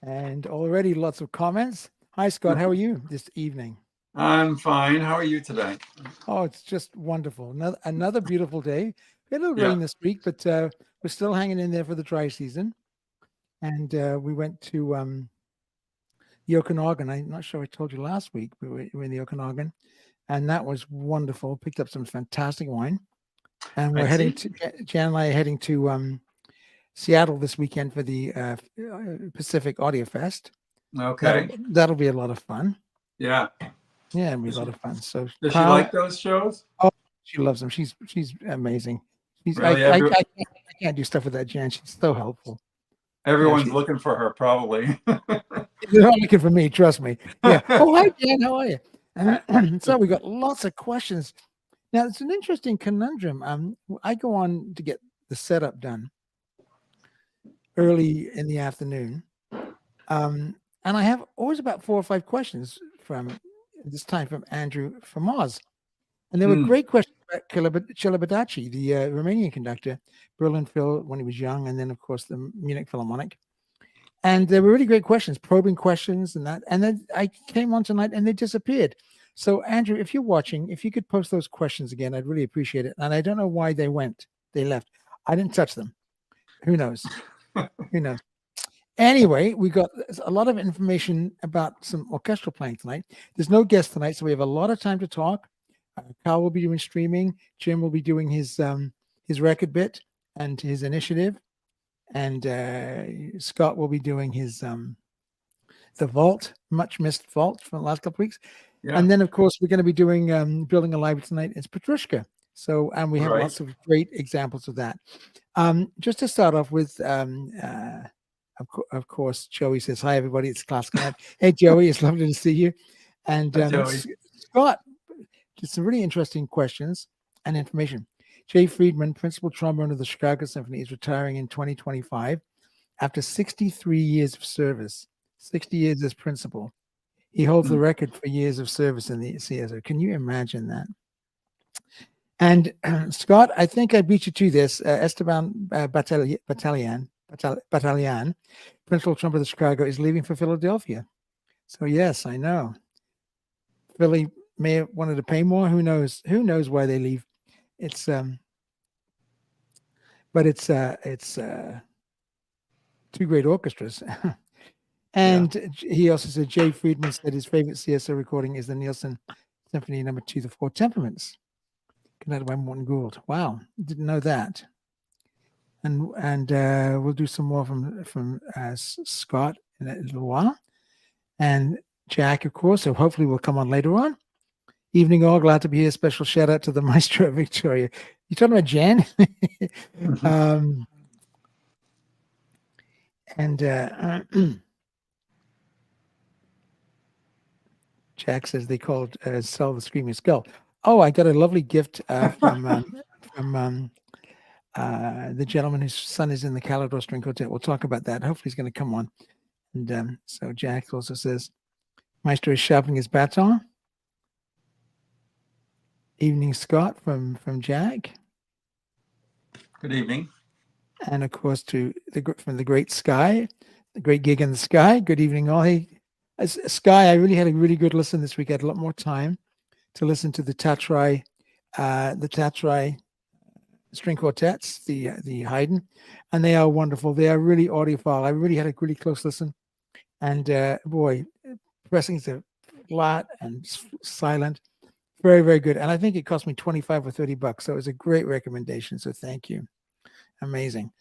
And already lots of comments. Hi, Scott. How are you this evening? I'm fine. How are you today? Oh, it's just wonderful. Another beautiful day. We had a little Yeah. rain this week, but we're still hanging in there for the dry season. And we went to the Okanagan. I'm not sure I told you last week. We were in the Okanagan, and that was wonderful. Picked up some fantastic wine. And we're I heading see. to, Jan and I are heading to Seattle this weekend for the Pacific Audio Fest. Okay. That'll be a lot of fun. Yeah. Yeah, it'll be a lot of fun. So Does she Kyle, like those shows? oh, she loves them. She's amazing. She's Really? I can't do stuff with that Jan. She's so helpful. Yeah, Everyone's looking for her, probably. they're not looking for me. Trust me. Yeah. Oh, hi Jan. How are you? So we got lots of questions. Now it's an interesting conundrum. I go on to get the setup done early in the afternoon, and I have always about 4 or 5 questions from this time from Andrew from Oz. And there were great questions about Celebadaci, the Romanian conductor, Berlin Phil when he was young, and then, of course, the Munich Philharmonic. And there were really great questions, probing questions and that. And then I came on tonight and they disappeared. So, Andrew, if you're watching, if you could post those questions again, I'd really appreciate it. And I don't know why they left. I didn't touch them. Who knows? Who knows? Anyway, we got a lot of information about some orchestral playing tonight. There's no guest tonight, so we have a lot of time to talk. Carl will be doing streaming. Jim will be doing his record bit and his initiative, and Scott will be doing his the vault, much missed vault from the last couple of weeks. Yeah. And then, of course, we're going to be doing building a library tonight. It's Petrushka. So, and we have lots of great examples of that. Just to start off with, of course, Joey says, hi, everybody. It's Classical Night. Hey, Joey, it's lovely to see you. And Scott, just some really interesting questions and information. Jay Friedman, principal trombone of the Chicago Symphony, is retiring in 2025 after 63 years of service, 60 years as principal. He holds the record for years of service in the CSO. Can you imagine that? And Scott, I think I beat you to this. Esteban Battalian, principal trumpet of Chicago, is leaving for Philadelphia. So yes, I know. Philly may have wanted to pay more. Who knows? Who knows why they leave? It's but it's two great orchestras. And he also said Jay Friedman said his favorite CSO recording is the Nielsen Symphony No. 2, The Four Temperaments, conducted by Morton Gould. Wow, didn't know that. And we'll do some more from Scott in a little while, and Jack, of course. So hopefully we'll come on later on. Evening all, glad to be here. Special shout out to the Maestro Victoria. You talking about Jan? Jack says they called Sell the Screaming Skull. Oh, I got a lovely gift from the gentleman whose son is in the Calidor String Quartet. We'll talk about that. Hopefully he's going to come on. And so Jack also says, Maestro is sharpening his baton. Evening, Scott, from Jack. Good evening. And of course, from the great Sky, the great gig in the Sky. Good evening, all. Hey, Sky, I really had a really good listen this week. I had a lot more time to listen to the Tatrai string quartets, the Haydn, and they are wonderful. They are really audiophile. I really had a really close listen, and boy, pressings are flat and silent. Very, very good. And I think it cost me $25 or $30. So it was a great recommendation. So thank you. Amazing.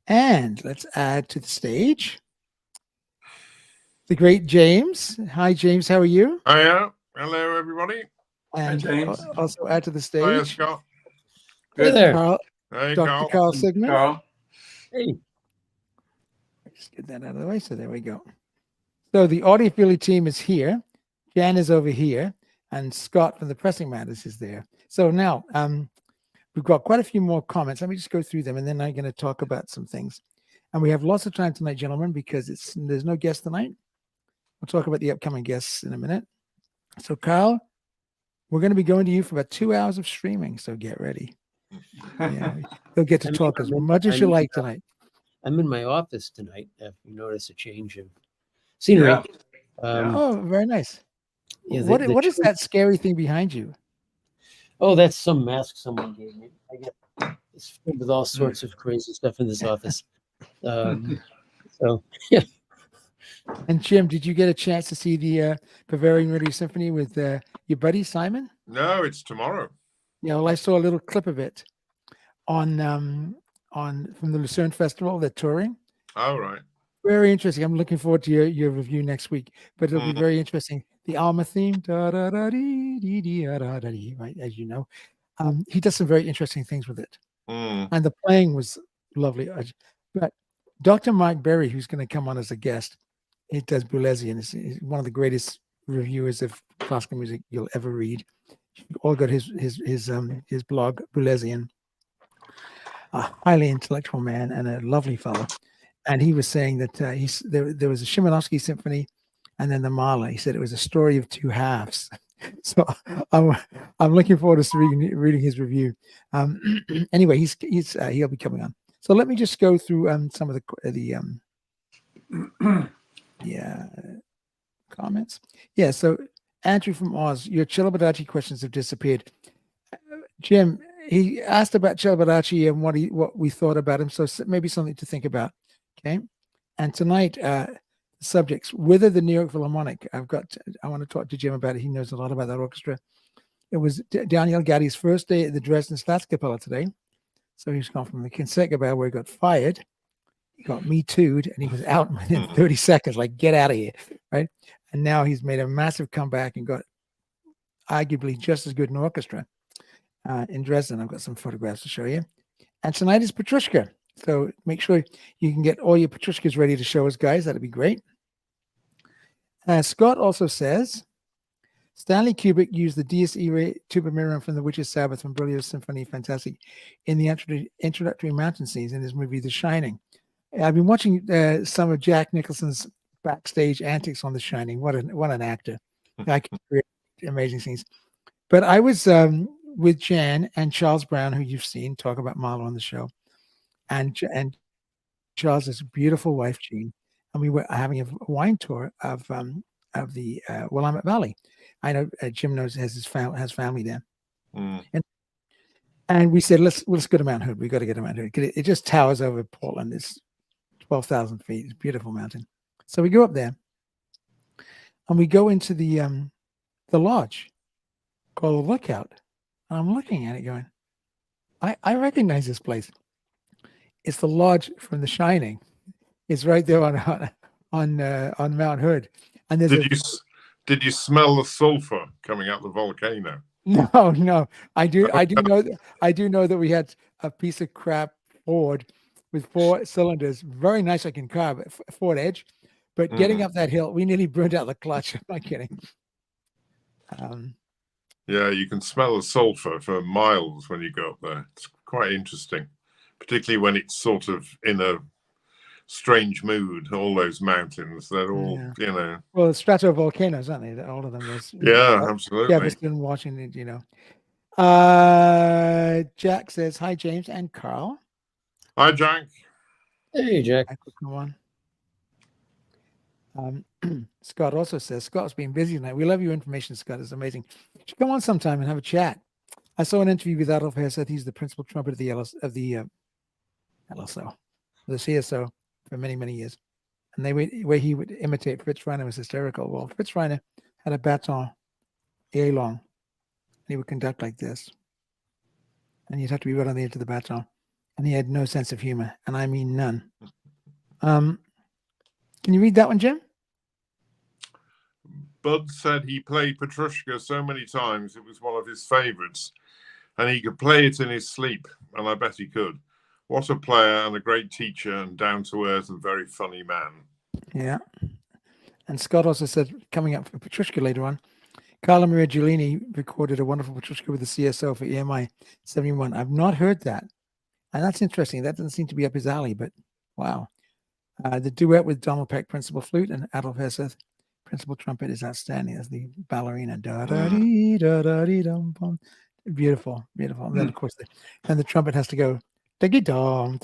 And let's add to the stage the great James. Hi, James. How are you? Hiya. Hello, everybody. And hi, James. Also add to the stage. Hiya, Scott. Hey there. Hey, Dr. Carl Sigmund. Carl. Hey. Just get that out of the way. So there we go. So the audiophily team is here. Jan is over here, and Scott from the Pressing Matters is there. So now we've got quite a few more comments. Let me just go through them, and then I'm going to talk about some things. And we have lots of time tonight, gentlemen, because there's no guest tonight. We'll talk about the upcoming guests in a minute. So, Carl, we're going to be going to you for about 2 hours of streaming, so get ready. Yeah, you'll get to talk as much as you like tonight. I'm in my office tonight. If you notice a change of scenery. Yeah. Oh, very nice. Yeah, What is that scary thing behind you? Oh, that's some mask someone gave me. I get it's filled with all sorts of crazy stuff in this office. So yeah. And Jim, did you get a chance to see the Bavarian Radio Symphony with your buddy Simon? No, it's tomorrow. Yeah, well, I saw a little clip of it on from the Lucerne Festival. They're touring. Oh, right. Very interesting. I'm looking forward to your review next week. But it'll be very interesting. The Alma theme, da da da dee dee dee da da da dee, right? As you know, he does some very interesting things with it, and the playing was lovely. But Dr. Mike Berry, who's going to come on as a guest, he does Boulez, and he's one of the greatest reviewers of classical music you'll ever read. You all got his blog, Boulesian. A highly intellectual man and a lovely fellow. And he was saying that there was a Szymanowski symphony and then the Mahler. He said it was a story of two halves. So I'm looking forward to reading his review. Anyway, he'll be coming on. So let me just go through some of the comments. Yeah, so Andrew from Oz, your Celibidache questions have disappeared. Jim, he asked about Celibidache and what we thought about him. So maybe something to think about. Okay. And tonight, subjects, whether the New York Philharmonic, I want to talk to Jim about it. He knows a lot about that orchestra. It was Daniel Gatti's first day at the Dresden Staatskapelle today. So he's gone from the Concertgebouw where he got fired. He got Me Too'd and he was out within 30 seconds, like, get out of here. Right. And now he's made a massive comeback and got arguably just as good an orchestra in Dresden. I've got some photographs to show you. And tonight is Petrushka. So make sure you can get all your Petrushkas ready to show us, guys. That'd be great. Scott also says, Stanley Kubrick used the Dies Irae tuba mirum from The Witch's Sabbath from Berlioz's Symphony Fantastique in the introductory mountain scenes in his movie The Shining. I've been watching some of Jack Nicholson's backstage antics on The Shining. What an actor. I can create amazing scenes. But I was with Jan and Charles Brown, who you've seen talk about Mahler on the show. And Charles's beautiful wife Jean, and we were having a wine tour of the Willamette Valley. I know Jim has family there, and we said let's go to Mount Hood. We got to get to Mount Hood. It just towers over Portland. It's 12,000 feet. It's a beautiful mountain. So we go up there, and we go into the lodge called the Lookout. And I'm looking at it, going, I recognize this place. It's the lodge from The Shining. It's right there on Mount Hood. And there's did you smell the sulfur coming out the volcano? No. I do know that we had a piece of crap Ford with 4 cylinders, very nice looking car, but Ford Edge. But getting up that hill, we nearly burned out the clutch. I'm not kidding. Yeah, you can smell the sulfur for miles when you go up there. It's quite interesting, particularly when it's sort of in a strange mood. All those mountains, they're all, Well, stratovolcanoes, aren't they? All of them. Absolutely. Galveston, Washington, Jack says, hi, James and Carl. Hi, Jack. Hey, Jack. Come on. Scott also says, Scott's been busy tonight. We love your information, Scott. It's amazing. You should come on sometime and have a chat. I saw an interview with Adolf Hesseth. He's the principal trumpet of the CSO for many, many years. And where he would imitate Fritz Reiner was hysterical. Well, Fritz Reiner had a baton, A long, and he would conduct like this. And you'd have to be right on the edge of the baton. And he had no sense of humor, and I mean none. Can you read that one, Jim? Bud said he played Petrushka so many times it was one of his favorites, and he could play it in his sleep, and I bet he could. What a player and a great teacher and down-to-earth and very funny man. Yeah. And Scott also said, coming up for Petrushka later on, Carlo Maria Giulini recorded a wonderful Petrushka with the CSO for EMI 71. I've not heard that. And that's interesting. That doesn't seem to be up his alley, but wow. The duet with Donald Peck, principal flute, and Adolf Hesseth, principal trumpet, is outstanding as the ballerina. Da-da-dee, da-da-dee-dum-bum. Beautiful, beautiful. And then, of course, the trumpet has to go Tiggy-dom, I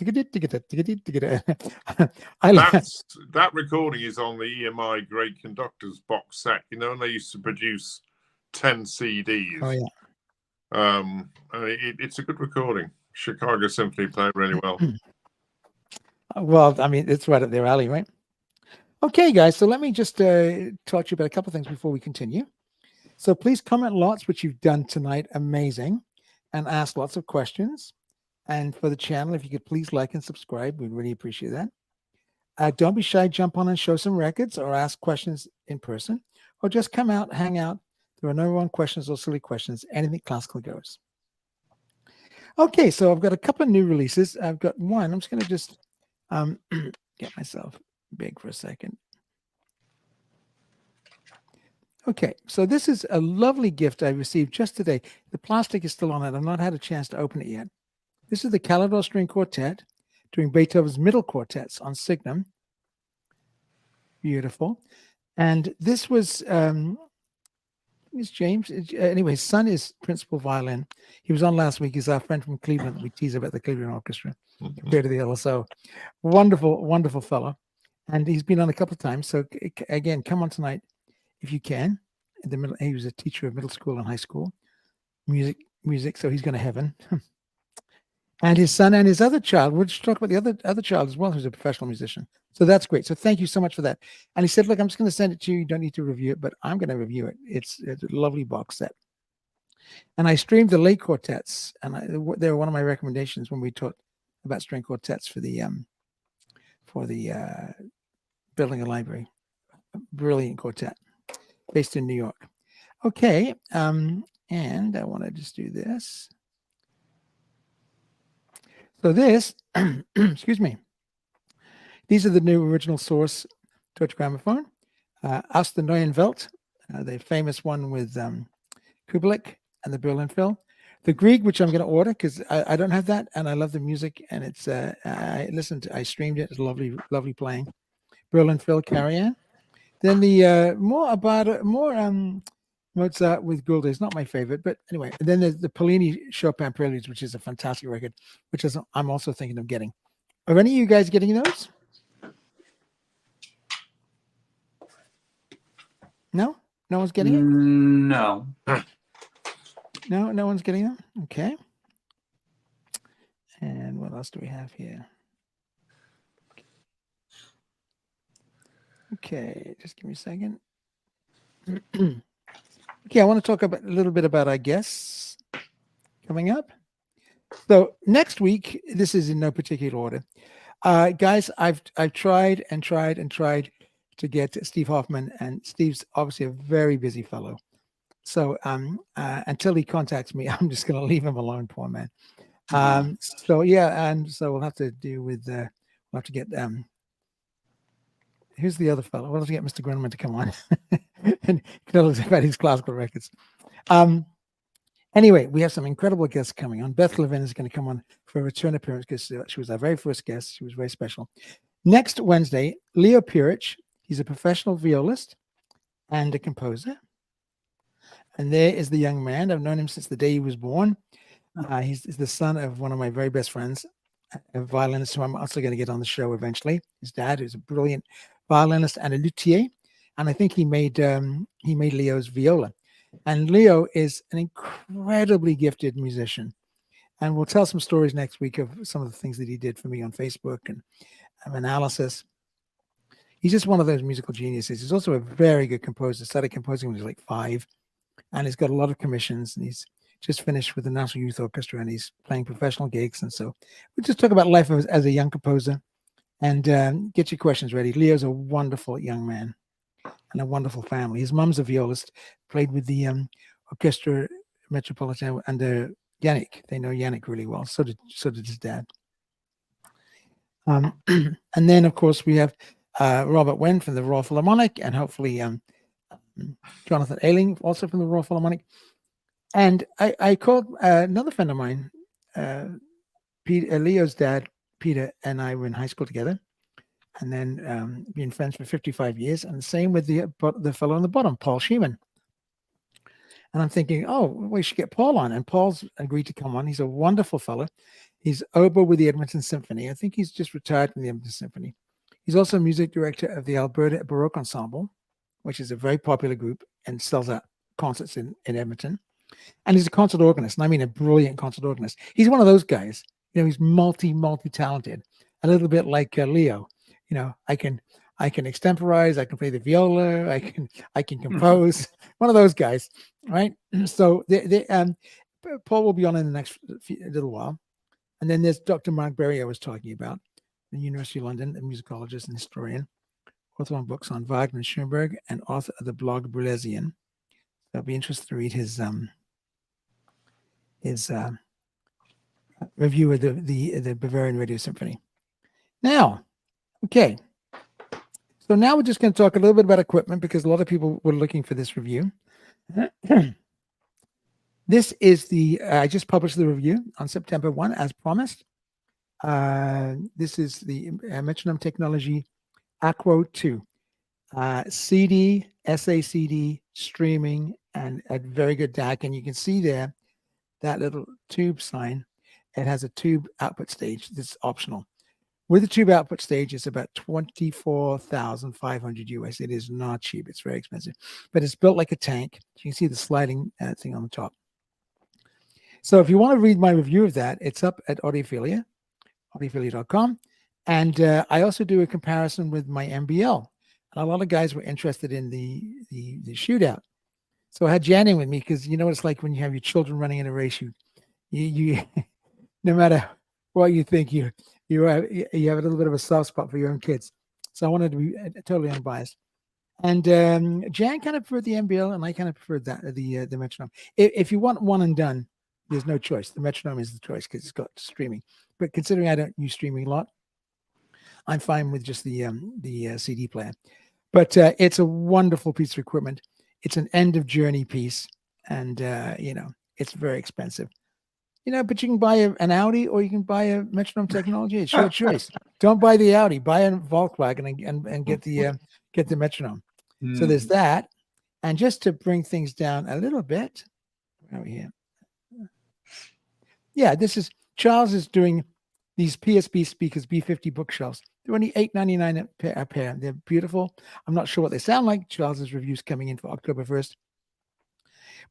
like That recording is on the EMI Great Conductors box set. You know, and they used to produce 10 CDs. Oh yeah. It's a good recording. Chicago Symphony play really well. Well, I mean, it's right up their alley, right? Okay, guys. So let me just talk to you about a couple of things before we continue. So please comment lots, which you've done tonight. Amazing. And ask lots of questions. And for the channel, if you could please like and subscribe, we'd really appreciate that. Don't be shy. Jump on and show some records or ask questions in person, or just come out, hang out. There are no wrong questions or silly questions. Anything classical goes. Okay, so I've got a couple of new releases. I've got one. I'm just going to just get myself big for a second. Okay, so this is a lovely gift I received just today. The plastic is still on it. I've not had a chance to open it yet. This is the Calidor String Quartet doing Beethoven's middle quartets on Signum. Beautiful. And this was, it's James. Anyway, his son is principal violin. He was on last week. He's our friend from Cleveland. We tease about the Cleveland Orchestra compared to the LSO. Wonderful, wonderful fellow. And he's been on a couple of times. So again, come on tonight if you can. He was a teacher of middle school and high school. Music. So he's going to heaven. And his son and his other child, we'll just talk about the other child as well, who's a professional musician. So that's great. So thank you so much for that. And he said, look, I'm just going to send it to you. You don't need to review it, but I'm going to review it. It's a lovely box set. And I streamed the late quartets, and they were one of my recommendations when we talked about string quartets for the building a library. Brilliant quartet based in New York. Okay. And I want to just do this. So this, excuse me, these are the new original source Deutsche Grammophon, Aus der Neuen Welt, the famous one with Kubelik and the Berlin Phil. The Grieg, which I'm going to order because I don't have that, and I love the music, and it's I streamed it. It's lovely, lovely playing. Berlin Phil, Carry-On. Then the Mozart with Gould is not my favorite, but anyway. And then there's the Pellini Chopin Preludes, which is a fantastic record, which I'm also thinking of getting. Are any of you guys getting those? No? No one's getting it? No. No one's getting them? Okay. And what else do we have here? Okay, just give me a second. Okay, I want to talk a little bit about our guests coming up. So next week, this is in no particular order. Guys, I've tried to get Steve Hoffman, and Steve's obviously a very busy fellow. So until he contacts me, I'm just going to leave him alone, poor man. So yeah, and so we'll have to do with we'll have to get who's the other fellow? We'll have to get Mr. Grunman to come on and tell us about his classical records. Anyway, we have some incredible guests coming on. Beth Levin is going to come on for a return appearance because she was our very first guest. She was very special. Next Wednesday, Leo Pirich. He's a professional violist and a composer. And there is the young man. I've known him since the day he was born. He's the son of one of my very best friends, a violinist who I'm also going to get on the show eventually. His dad is a brilliant violinist and a luthier. And I think he made Leo's viola. And Leo is an incredibly gifted musician. And we'll tell some stories next week of some of the things that he did for me on Facebook and analysis. He's just one of those musical geniuses. He's also a very good composer. Started composing when he was like 5. And he's got a lot of commissions. And he's just finished with the National Youth Orchestra. And he's playing professional gigs. And so we'll just talk about life as a young composer. And get your questions ready. Leo's a wonderful young man. And a wonderful family. His mom's a violist, played with the Orchestra Metropolitan under Yannick. They know Yannick really well. So did his dad. And then, of course, we have Robert Wen from the Royal Philharmonic, and hopefully Jonathan Ailing, also from the Royal Philharmonic. And I called another friend of mine, Leo's dad, Peter, and I were in high school together. And then been friends for 55 years. And the same with the fellow on the bottom, Paul Sheeman. And I'm thinking, oh, we should get Paul on. And Paul's agreed to come on. He's a wonderful fellow. He's oboe with the Edmonton Symphony. I think he's just retired from the Edmonton Symphony. He's also music director of the Alberta Baroque Ensemble, which is a very popular group and sells out concerts in Edmonton. And he's a concert organist. And I mean a brilliant concert organist. He's one of those guys, he's multi-talented, a little bit like Leo. I can extemporize, I can play the viola, I can compose. One of those guys, right? So Paul will be on in the next little while. And then there's Dr. Mark Berry I was talking about, the University of London, a musicologist and historian, author on books on Wagner and Schoenberg, and author of the blog Brulesian. I'll be interested to read his review of the Bavarian Radio Symphony. Now, okay. So now we're just going to talk a little bit about equipment because a lot of people were looking for this review. This is I just published the review on September 1, as promised. This is the Metronome Technology Aquo 2. CD, SACD, streaming, and a very good DAC. And you can see there that little tube sign. It has a tube output stage that's optional. With the tube output stage, it's about $24,500 US. It is not cheap. It's very expensive, but it's built like a tank. You can see the sliding thing on the top. So if you want to read my review of that, it's up at Audiophilia, audiophilia.com. And I also do a comparison with my MBL. And a lot of guys were interested in the shootout. So I had Jan in with me because you know what it's like when you have your children running in a race. You no matter what you think, you have a little bit of a soft spot for your own kids. So I wanted to be totally unbiased. And Jan kind of preferred the MBL, and I kind of preferred the metronome. If you want one and done, there's no choice. The metronome is the choice because it's got streaming. But considering I don't use streaming a lot, I'm fine with just the CD player. But it's a wonderful piece of equipment. It's an end of journey piece, and it's very expensive. But you can buy an Audi or you can buy a Metronome Technology. It's your choice. Don't buy the Audi. Buy a Volkswagen and get the metronome. So there's that. And just to bring things down a little bit, where are we here? Yeah, Charles is doing these PSB speakers, B50 bookshelves. They're only $8.99 a pair. They're beautiful. I'm not sure what they sound like. Charles's review's coming in for October 1st.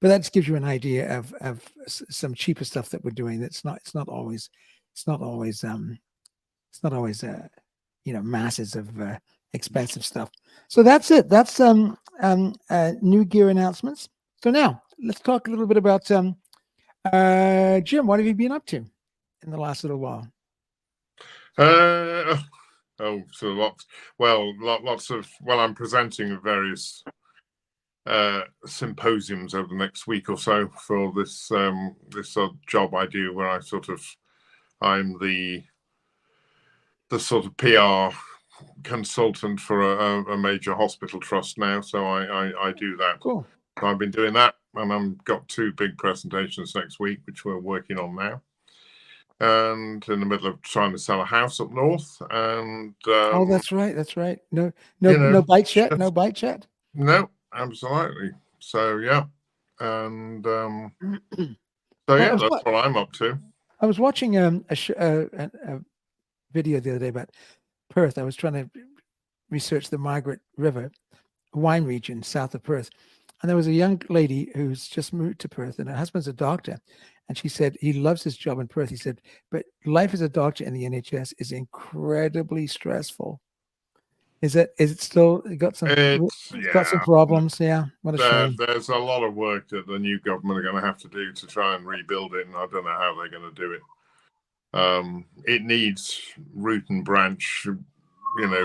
But that just gives you an idea of some cheaper stuff that we're doing. It's not always masses of expensive stuff. So that's it. That's new gear announcements. So now let's talk a little bit about Jim. What have you been up to in the last little while? So lots. Well, I'm presenting at various symposiums over the next week or so for this job I do, where I'm the sort of PR consultant for a major hospital trust now. So I do that. Cool. So I've been doing that, and I've got 2 big presentations next week, which we're working on now. And in the middle of trying to sell a house up north, and oh, that's right. No bites yet. No bites yet. No, absolutely. So yeah, and so yeah, that's what I'm up to. I was watching a video the other day about Perth. I was trying to research the Margaret River wine region south of Perth, and there was a young lady who's just moved to Perth, and her husband's a doctor. And she said he loves his job in Perth. He said, but life as a doctor in the NHS is incredibly stressful. Is it still got some problems? Yeah. What a shame. There's a lot of work that the new government are going to have to do to try and rebuild it, and I don't know how they're going to do it. It needs root and branch,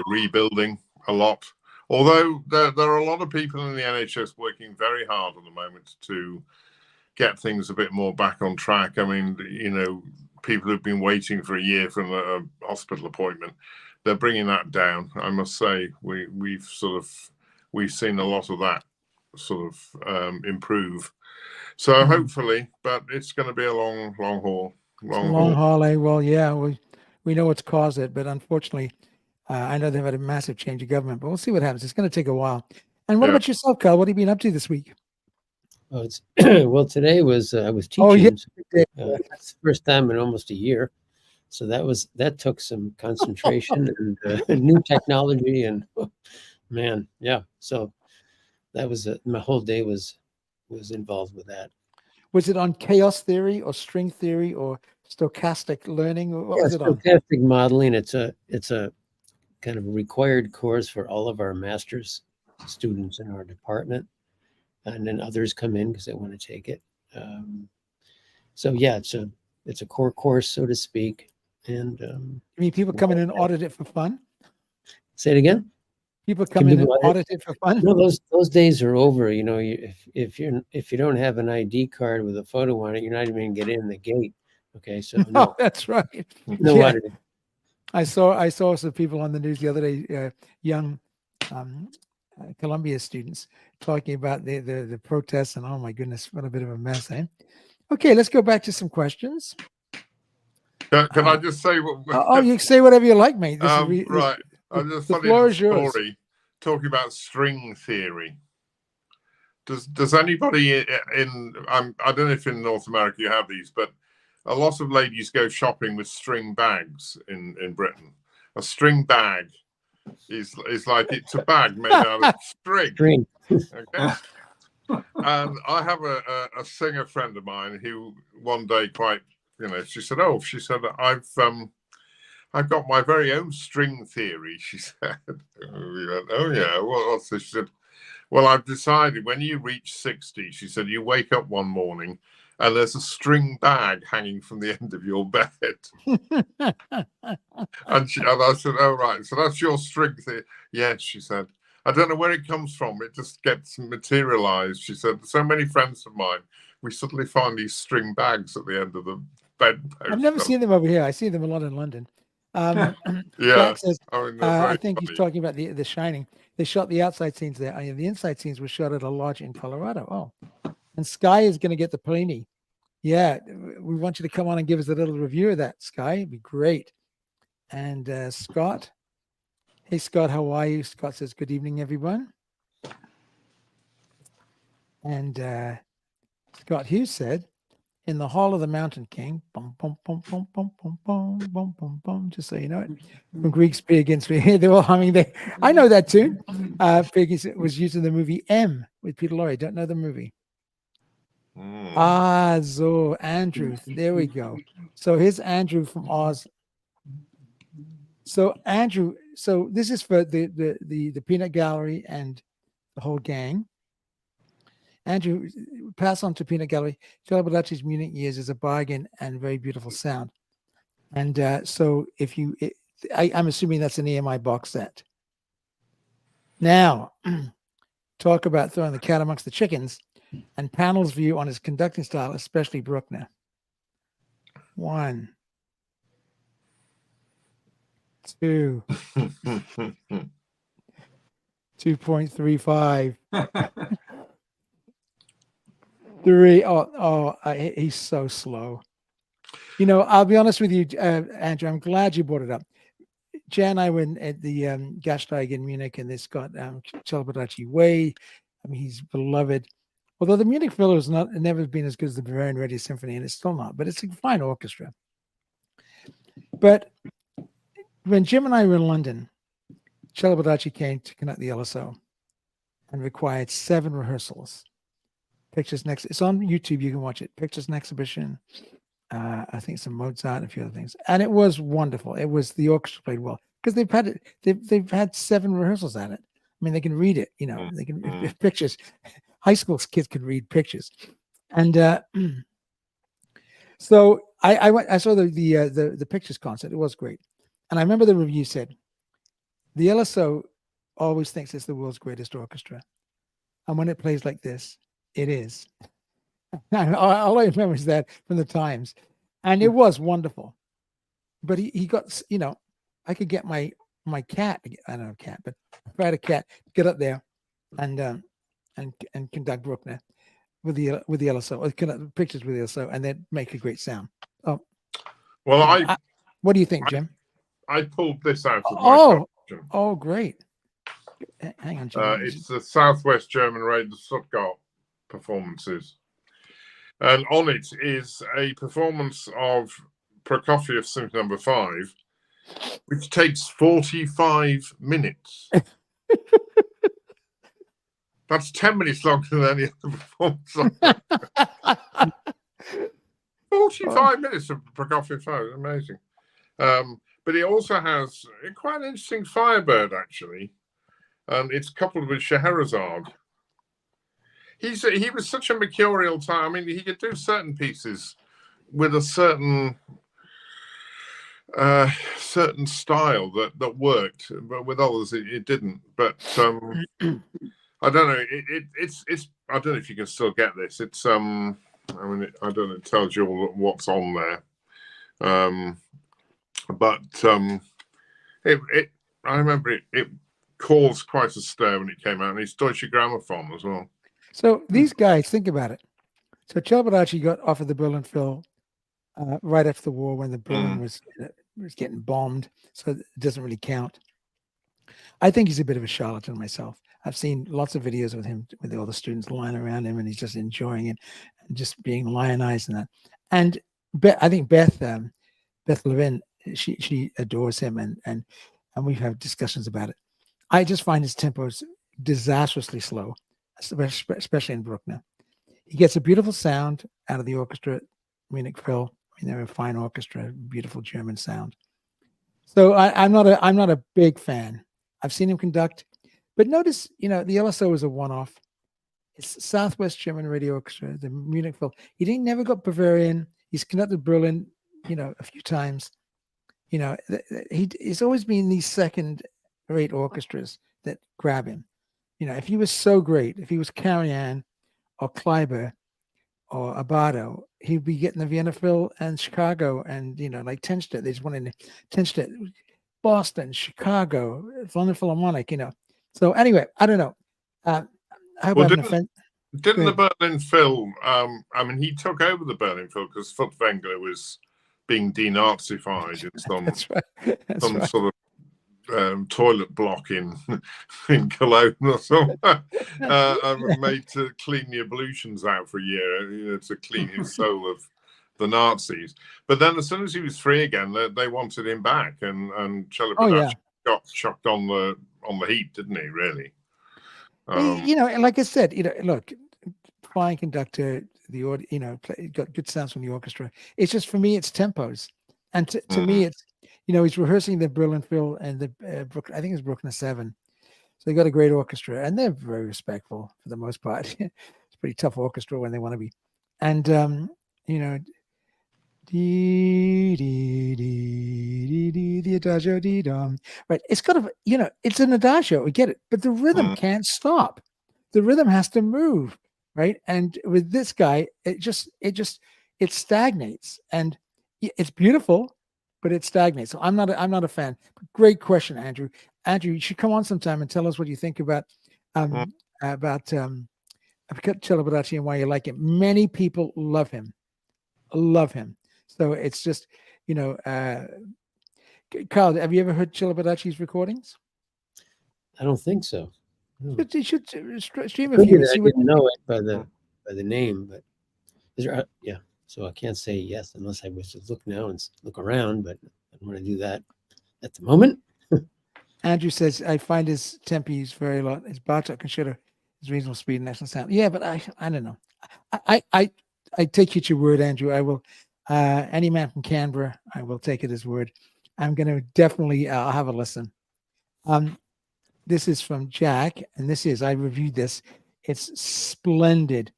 rebuilding a lot. Although there are a lot of people in the NHS working very hard at the moment to get things a bit more back on track. I mean, people who've been waiting for a year for a hospital appointment, they're bringing that down. I must say, we've seen a lot of that sort of improve. So hopefully, but it's going to be a long haul. Long haul. Well, yeah, we know what's caused it, but unfortunately, I know they've had a massive change of government, but we'll see what happens. It's going to take a while. And what about yourself, Carl? What have you been up to this week? Oh, it's well. Today was I was teaching. Oh, yeah. It's the first time in almost a year, so that took some concentration and new technology and man, yeah. So that was my whole day was involved with that. Was it on chaos theory or string theory or stochastic learning? Or what was it on? Stochastic modeling. It's a kind of required course for all of our master's students in our department, and then others come in because they want to take it. So yeah, it's a core course, so to speak. And I mean, people come in and audit it for fun. say it again. People come in and audit it for fun. No, those days are over. You know, if you don't have an ID card with a photo on it, you're not even gonna get in the gate. Okay, so no, Oh, that's right. no Yeah. auditing. I saw some people on the news the other day, young Columbia students talking about the protests, and oh my goodness, what a bit of a mess, eh? Okay, let's go back to some questions. Can I just say what? Oh, you can say whatever you like, mate. This is right. I'm just the funny floor is yours. story talking about string theory. Does anybody in I don't know if in North America you have these, but a lot of ladies go shopping with string bags in Britain. A string bag is like it's a bag made out of string. Okay. And I have a singer friend of mine who one day she said, I've got my very own string theory, she said. We went, oh yeah, what's this? She said, well, I've decided when you reach 60, she said, you wake up one morning and there's a string bag hanging from the end of your bed. and I said, oh, right. So that's your string theory. Yes, she said. I don't know where it comes from. It just gets materialized. She said, so many friends of mine, we suddenly find these string bags at the end of the bedpost. I've never seen them over here. I see them a lot in London. Yeah. Jack says, I think he's talking about the Shining. They shot the outside scenes there. The inside scenes were shot at a lodge in Colorado. Oh, and Sky is going to get the Pliny. Yeah, we want you to come on and give us a little review of that, Sky. It'd be great. And Scott. Hey, Scott, how are you? Scott says, good evening, everyone. And Scott Hughes said, in the Hall of the Mountain King, bum, bum, bum, bum, bum, bum, bum, bum, bum, bum, just so you know it. From Greeks, Pig Against Me. They're all humming there. I know that tune. Pig was used in the movie M with Peter Lorre. Don't know the movie. So Andrew, there we go. So here's Andrew from Oz. So Andrew, so this is for the Peanut Gallery and the whole gang. Andrew, pass on to Peanut Gallery. Cello Baldacci's Munich Years is a bargain and very beautiful sound. And so if you, I'm assuming that's an EMI box set. Now, talk about throwing the cat amongst the chickens and Panel's view on his conducting style, especially Bruckner. 1, 2, 2.35. 3. He's so slow. You know, I'll be honest with you, Andrew, I'm glad you brought it up. Jan and I were at the Gasteig in Munich, and this got Cello Baldacci way. I mean, he's beloved. Although the Munich Philo has never been as good as the Bavarian Radio Symphony, and it's still not, but it's a fine orchestra. But when Jim and I were in London, Cello Baldacci came to conduct the LSO and required 7 rehearsals. Pictures next. It's on YouTube. You can watch it. Pictures and exhibition. I think some Mozart and a few other things, and it was wonderful. It was the orchestra played well because they've had 7 rehearsals at it. I mean, they can read it. You know, they can if pictures. High school kids can read pictures, and so I went. I saw the pictures concert. It was great, and I remember the review said, the LSO always thinks it's the world's greatest orchestra, and when it plays like this, it is. All I remember is that from the Times, and it was wonderful. But he got, you know, I could get my cat. I don't have a cat, but if I had a cat, get up there and conduct Bruckner with the LSO, or conduct pictures with the LSO, and then make a great sound. Oh, well, what do you think, Jim? I pulled this out of my collection. Oh, great. Hang on, Jim. It's the Southwest German Radio Stuttgart performances. And on it is a performance of Prokofiev Symphony No. 5, which takes 45 minutes. That's 10 minutes longer than any other performance. 45 minutes of Prokofiev 5, amazing. But it also has quite an interesting Firebird, actually. And it's coupled with Scheherazade. He was such a mercurial type. I mean, he could do certain pieces with a certain style that worked, but with others it didn't. But I don't know. It's I don't know if you can still get this. It's I mean, I don't know. It tells you all what's on there. But I remember it caused quite a stir when it came out, and it's Deutsche Grammophon as well. So these guys, think about it. So Celibidache got offered the Berlin Phil right after the war when the Berlin was getting bombed, so it doesn't really count. I think he's a bit of a charlatan myself. I've seen lots of videos with him, with all the students lying around him, and he's just enjoying it and just being lionized and that. And I think Beth Levin, she adores him, and we've had discussions about it. I just find his tempos disastrously slow, especially in Bruckner. He gets a beautiful sound out of the orchestra, Munich Phil. I mean, they're a fine orchestra, beautiful German sound. So I'm not a big fan. I've seen him conduct, but notice, the LSO is a one-off. It's Southwest German Radio Orchestra, the Munich Phil. He never got Bavarian. He's conducted Berlin, a few times. He's always been these second-rate orchestras that grab him. If he was so great, if he was Karajan or Kleiber or Abado, he'd be getting the Vienna Phil and Chicago and, like Tenstedt. They just wanted Tenstedt, Boston, Chicago, London Philharmonic, So anyway, I don't know. I hope I'm didn't the Berlin Phil, I mean, he took over the Berlin Phil because Furtwängler was being denazified in some sort of toilet block in Cologne or something, made to clean the ablutions out for a year, to clean his soul of the Nazis. But then as soon as he was free again, they wanted him back, and Celibidache got chucked on the heap, didn't he? Really? Like I said, look, fine conductor, the audio, got good sounds from the orchestra. It's just, for me, it's tempos, and to me, it's. He's rehearsing the Berlin Phil and the I think it's Bruckner 7. So they got a great orchestra, and they're very respectful for the most part. It's a pretty tough orchestra when they want to be. And, the adagio, right. It's kind of, it's an adagio. We get it, but the rhythm can't stop. The rhythm has to move, right? And with this guy, it stagnates, and it's beautiful, but it stagnates. So I'm not a fan. Great question, Andrew. Andrew, you should come on sometime and tell us what you think about Celibidache and why you like him. Many people love him. So it's just, Carl, have you ever heard Celibidache's recordings? I don't think so. No. You should stream a few. I didn't know it by the name, but is there? Yeah. So I can't say yes unless I was to look now and look around, but I don't want to do that at the moment. Andrew says, I find his tempi is very low. His Bartok consider his reasonable speed and excellent sound. Yeah, but I don't know. I take you at your word, Andrew. I will. Any man from Canberra, I will take it as word. I'm going to definitely. I'll have a listen. This is from Jack, and I reviewed this. It's splendid.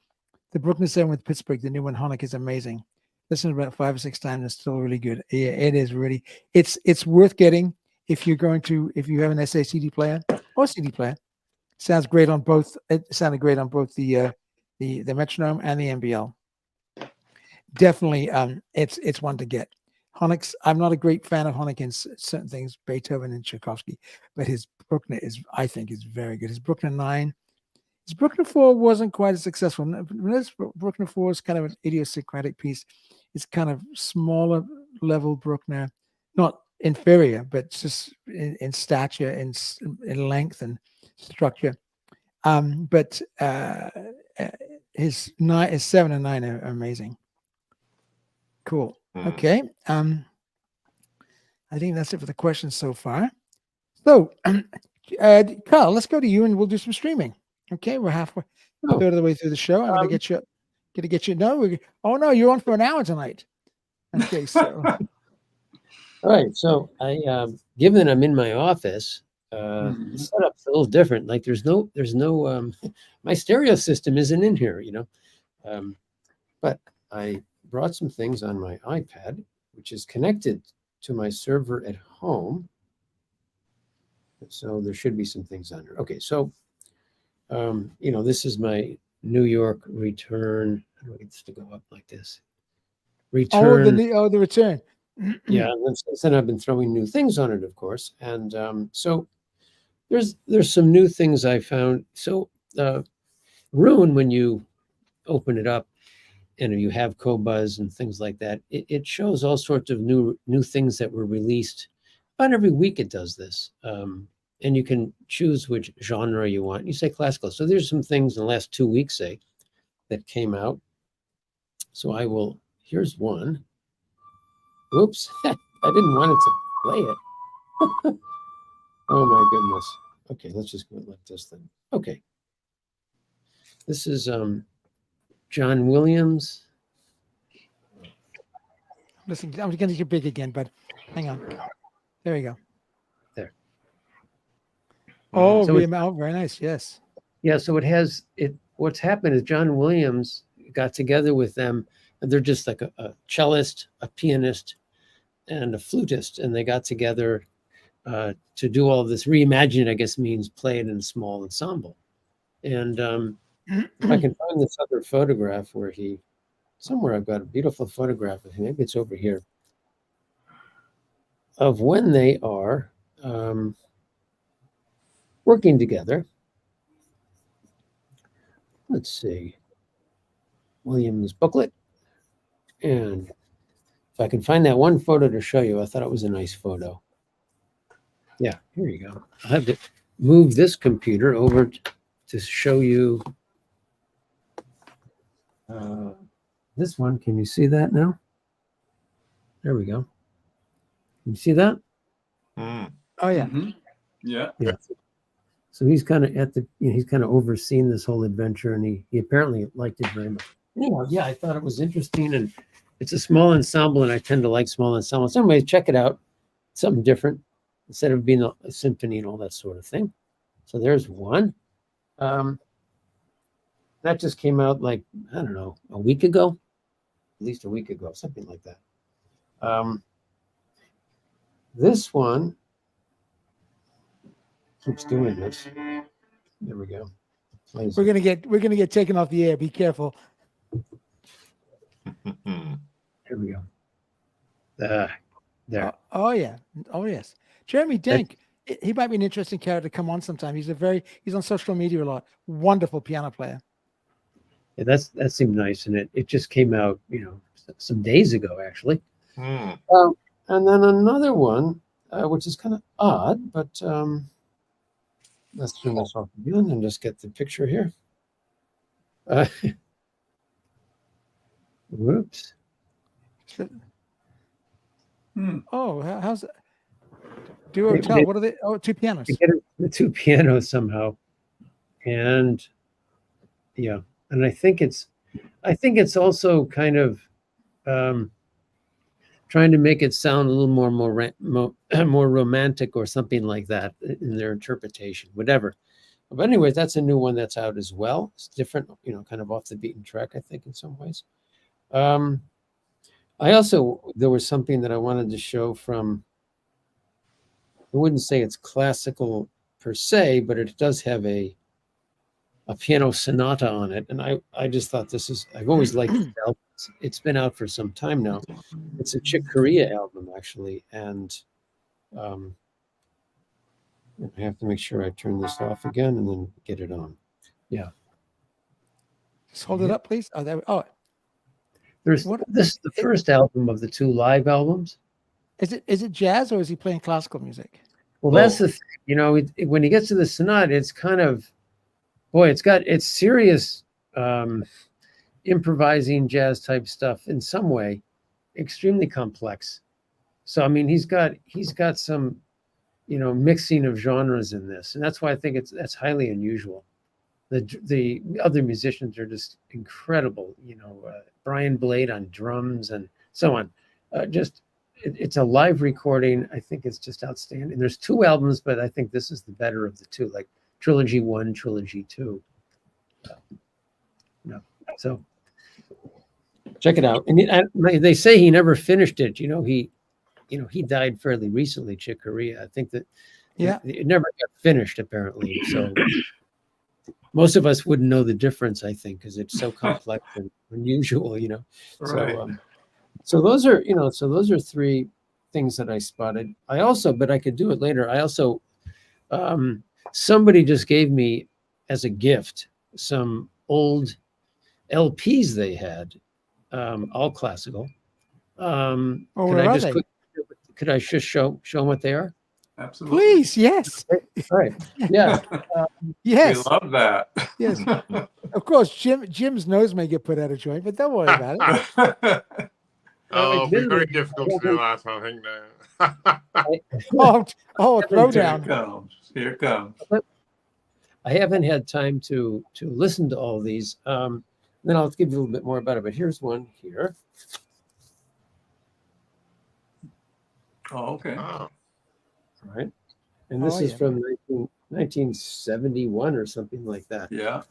The Bruckner 7 with Pittsburgh, the new one, Honeck, is amazing. Listen about 5 or 6 times, it's still really good. Yeah, it is really. It's worth getting if you have an SA/CD player or CD player. Sounds great on both. It sounded great on both the metronome and the MBL. Definitely, it's one to get. Honeck's. I'm not a great fan of Honeck in certain things, Beethoven and Tchaikovsky, but his Bruckner I think is very good. His Bruckner 9. His Bruckner 4 wasn't quite as successful. This Bruckner 4 is kind of an idiosyncratic piece. It's kind of smaller level Bruckner, not inferior, but just in stature, in length and structure. But his 7 and 9 are amazing. Cool. Okay. I think that's it for the questions so far. So, Carl, let's go to you and we'll do some streaming. Okay, we're halfway, third of the way through the show. I'm gonna get you. No, no, you're on for an hour tonight. Okay, so. All right, so I, given that I'm in my office, the setup's a little different. Like there's no, my stereo system isn't in here, but I brought some things on my iPad, which is connected to my server at home. So there should be some things on there. Okay, so, this is my New York return. How do I get this to go up like this? Return. The return. Yeah, and since then I've been throwing new things on it, of course. And so there's some new things I found. So Rune, when you open it up and you have Qobuz and things like that, it shows all sorts of new things that were released. About every week it does this. And you can choose which genre you want. You say classical. So there's some things in the last 2 weeks, say, that came out. So here's one. Oops, I didn't want it to play it. Oh my goodness. Okay, let's just go like this then. Okay. This is John Williams. Listen, I'm going to get big again, but hang on. There you go. There. Oh, So very nice. Yes. Yeah, so what's happened is John Williams got together with them, and they're just like a cellist, a pianist, and a flutist, and they got together to do all of this. Reimagine, I guess, means play it in a small ensemble. And if I can find this other photograph where somewhere I've got a beautiful photograph of him, maybe it's over here, of when they are working together. Let's see, Williams booklet. And if I can find that one photo to show you, I thought it was a nice photo. Yeah, here you go. I'll have to move this computer over to show you this one. Can you see that now? There we go. Can you see that? Oh, yeah. Yeah. Yeah. So he's kind of he's kind of overseen this whole adventure, and he apparently liked it very much. Anyway, yeah, I thought it was interesting, and it's a small ensemble, and I tend to like small ensembles. Anyway, check it out. Something different instead of being a symphony and all that sort of thing. So there's one. That just came out like, I don't know, a week ago, at least a week ago, something like that. This one keeps doing this. There we go. We're gonna get taken off the air. Be careful. Here we go. There. Oh yeah. Oh yes. Jeremy Denk. He might be an interesting character to come on sometime. He's on social media a lot. Wonderful piano player. Yeah, that seemed nice, and it just came out, some days ago actually. And then another one, which is kind of odd, but let's turn this off again and just get the picture here. Whoops. Oh, how's it? Duo tell. What are they? Oh, two pianos. The two pianos somehow, and yeah, and I think it's also kind of trying to make it sound a little more romantic or something like that in their interpretation, whatever. But anyways, that's a new one that's out as well. It's different, kind of off the beaten track, I think, in some ways. There was something that I wanted to show from, I wouldn't say it's classical per se, but it does have a piano sonata on it. And I just thought I've always liked this album. It's been out for some time now. It's a Chick Corea album, actually. And I have to make sure I turn this off again and then get it on. Yeah. Just hold it up, please. Oh, this is the first album of the two live albums. Is it jazz or is he playing classical music? Well, that's the thing. When he gets to the sonata, it's kind of boy, it's serious improvising jazz type stuff in some way, extremely complex. So I mean, he's got some, mixing of genres in this, and that's why I think that's highly unusual. The other musicians are just incredible, Brian Blade on drums and so on. It's a live recording. I think it's just outstanding. There's 2 albums, but I think this is the better of the 2, like Trilogy 1, Trilogy 2. So check it out. And they say he never finished it. He died fairly recently, Chick Corea. I think that it never got finished apparently. So most of us wouldn't know the difference, I think, because it's so complex and unusual, Right. So those are 3 things that I spotted. But I could do it later. I also, somebody just gave me as a gift some old LPs they had, all classical. Could I just show them what they are? Absolutely. Please, yes. All right. Yeah. Yes. We love that. Yes. Of course, Jim's nose may get put out of joint, but don't worry about it. Oh, it'll be very difficult to do that, I think, now. Throw Here down. it comes. Here it comes. I haven't had time to listen to all these. Then I'll give you a little bit more about it. But here's one here. Oh, okay. Oh. All right. And this is from 1971 or something like that. Yeah.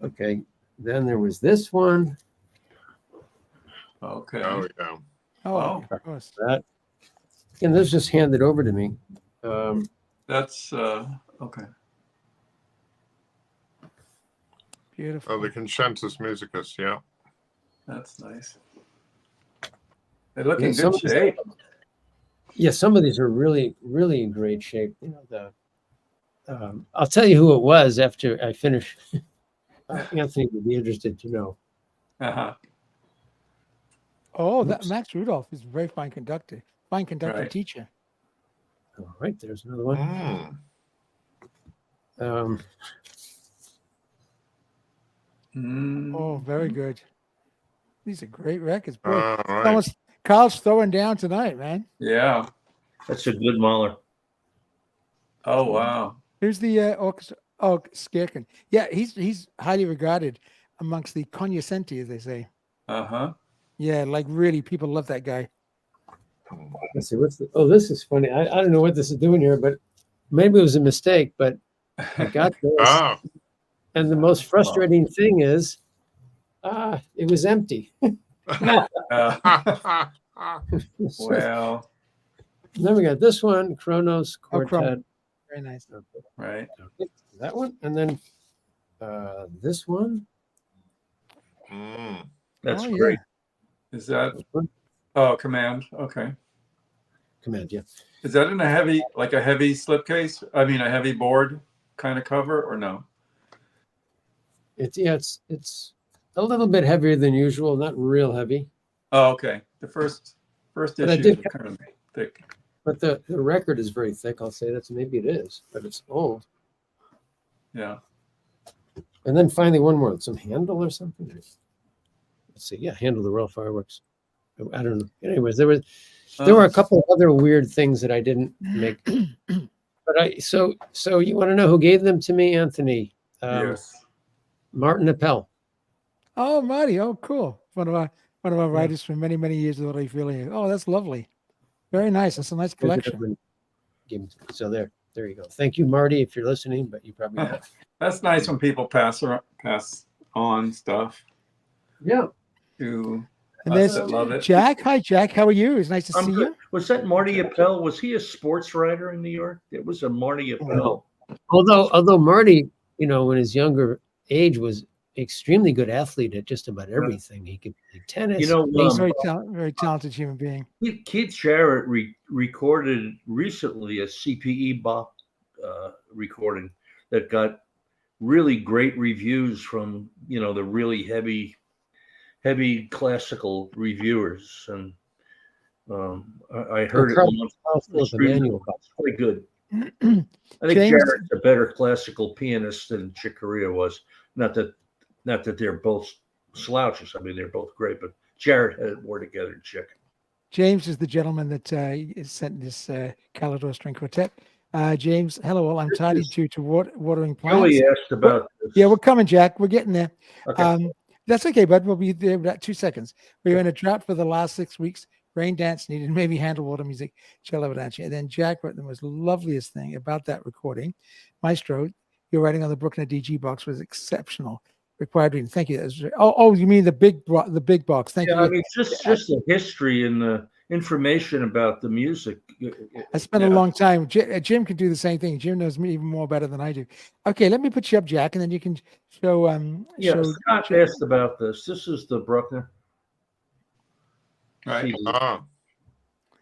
Okay. Then there was this one. Okay. Oh, yeah. Oh, of course. That. And this was just handed over to me. That's okay. Beautiful. Oh, the Concentus Musicus, yeah. That's nice. They look Yeah, in some good of these- shape. Yeah, some of these are really, really in great shape. I'll tell you who it was after I finish. Anthony would be interested to know. Uh-huh. Oh, that Max Rudolph is a very fine conductor. Fine conductor Right. teacher. All right, there's another one. Oh, very good. These are great records. Boy, All right. almost Carl's throwing down tonight, man. Yeah. That's a good Mahler. Oh, wow. Here's the orchestra. Oh, Skerkin. Yeah, he's highly regarded amongst the cognoscenti, as they say. Uh-huh. Yeah, like really, people love that guy. Let's see, this is funny. I don't know what this is doing here, but maybe it was a mistake, but I got this. Ah, And the most frustrating thing is, it was empty. Well, Then we got this one, Kronos Oh, Quartet. Very nice. right. That one, and then this one. That's Oh, great. Is that command? Okay. Command, yeah. Is that in a heavy slipcase? I mean, a heavy board kind of cover, or no? It's a little bit heavier than usual, not real heavy. Oh, okay. The first But issue I is did- kind of thick. But the record is very thick. I'll say maybe it is, but it's old. Yeah. And then finally one more, some Handel or something. Let's see, yeah, Handel the Royal Fireworks. I don't know. Anyways, there were a couple of other weird things that I didn't make. But so you want to know who gave them to me, Anthony? Yes. Martin Appel. Oh, Marty. Oh, cool. One of our writers for many, many years of Philly. Oh, that's lovely. Very nice. That's a nice collection. So there you go. Thank you, Marty, if you're listening, but you probably not. That's nice when people pass on stuff Yeah. to And us there's that love it. Jack. Hi, Jack. How are you? It's nice to I'm see good. you. Was that Marty Appel? Was he a sports writer in New York? It was a Marty Appel. Although Marty, in his younger age was extremely good athlete at just about everything. He could play tennis. He's very talented human being. Keith Jarrett recorded recently a CPE Bach recording that got really great reviews from the really heavy classical reviewers, and I heard Carl it. Philip Emanuel. It's quite good. I think James- Jarrett's a better classical pianist than Chick Corea was. Not that they're both slouches. I mean, they're both great, but Jarrett had it more together than Chick. James is the gentleman that sent this Calidor string quartet. James, hello all. I'm tidy due to watering plants. Joey asked about this. Yeah, we're coming, Jack. We're getting there. Okay. That's okay, bud. We'll be there in about 2 seconds. We were in a drought for the last 6 weeks. Rain dance needed, maybe handle water music, cello Badachi. And then Jack wrote the most loveliest thing about that recording. Maestro, your writing on the Bruckner DG box was exceptional. Required reading. Thank you. Oh, you mean the big box? Thank you. I mean, just the history and the information about the music. I spent a long time. Jim can do the same thing. Jim knows me even more better than I do. Okay, let me put you up, Jack, and then you can show. Scott asked about this. This is the Bruckner. Right. Ah,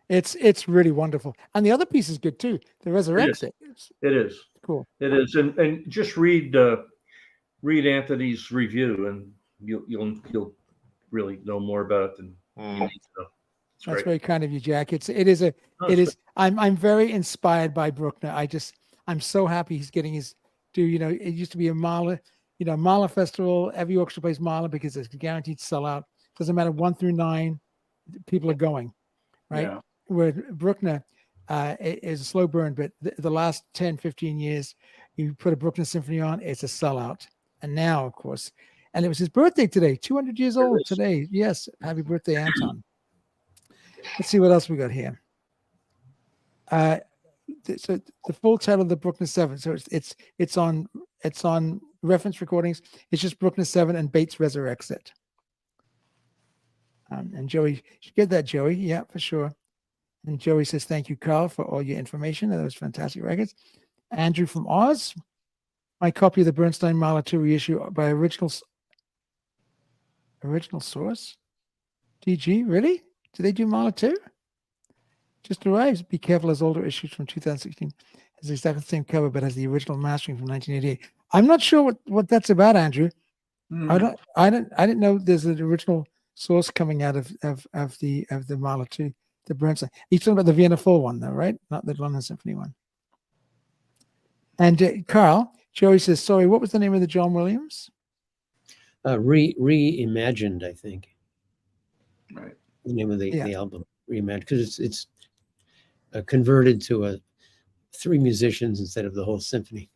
It's really wonderful, and the other piece is good too. The Resurrect. It is Cool. It is, and just read Anthony's review, and you'll really know more about it than you need to know. It's That's great. very kind of you, Jack. It is. I'm very inspired by Bruckner. I'm so happy he's getting his due. You know, it used to be a Mahler, Mahler festival. Every orchestra plays Mahler because it's guaranteed to sell out. Doesn't matter 1 through 9, people are going, right? Yeah. Where Bruckner is a slow burn, but the last 10, 15 years, you put a Bruckner symphony on, it's a sellout. And now, of course, and it was his birthday today, 200 years old today. Yes, happy birthday, Anton. Let's see what else we got here. So the full title of the Bruckner 7. So it's on reference recordings. It's just Bruckner 7 and Bates resurrects it. And Joey, you should get that, Joey. Yeah, for sure. And Joey says, thank you, Carl, for all your information. Those fantastic records. Andrew from Oz. My copy of the Bernstein Mahler 2 reissue by original source. DG, really? Do they do Mahler 2? Just arrives. Be careful, as older issues from 2016 has exactly the same cover, but has the original mastering from 1988. I'm not sure what that's about, Andrew. I didn't know there's an original source coming out of the Mahler 2, the Bernstein. You're talking about the Vienna 4 one, though, right? Not the London Symphony one. And Carl, Joey says, sorry, what was the name of the John Williams? Reimagined, I think. Right. The name of the album, Reimagined, because it's converted to 3 musicians instead of the whole symphony.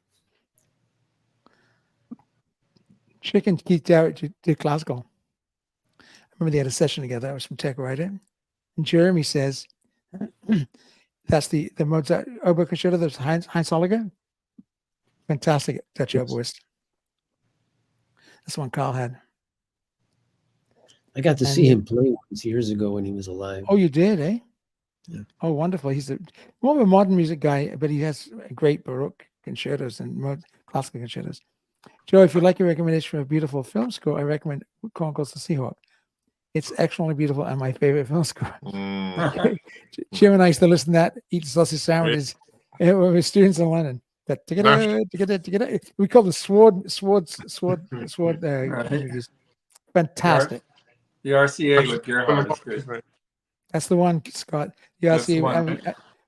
Chicken Keith Jarrett did classical. I remember they had a session together. That was from Tech Writer. And Jeremy says, that's the Mozart oboe concerto. There's Heinz Holliger. Fantastic Dutch oboist. That's one Carl had. I got to see him play once years ago when he was alive. Oh, you did, eh? Yeah. Oh, wonderful. He's more of a modern music guy, but he has great Baroque concertos and classical concertos. Joe, if you'd like a recommendation for a beautiful film score, I recommend Chronicles of the Seahawk. It's excellently beautiful and my favorite film score. Jim and I used to listen to that, eat sausage sandwiches when we were students in London. We call the sword movies. Fantastic. The RCA with Gerhard is good. That's the one, Scott. The That's the RCA. one.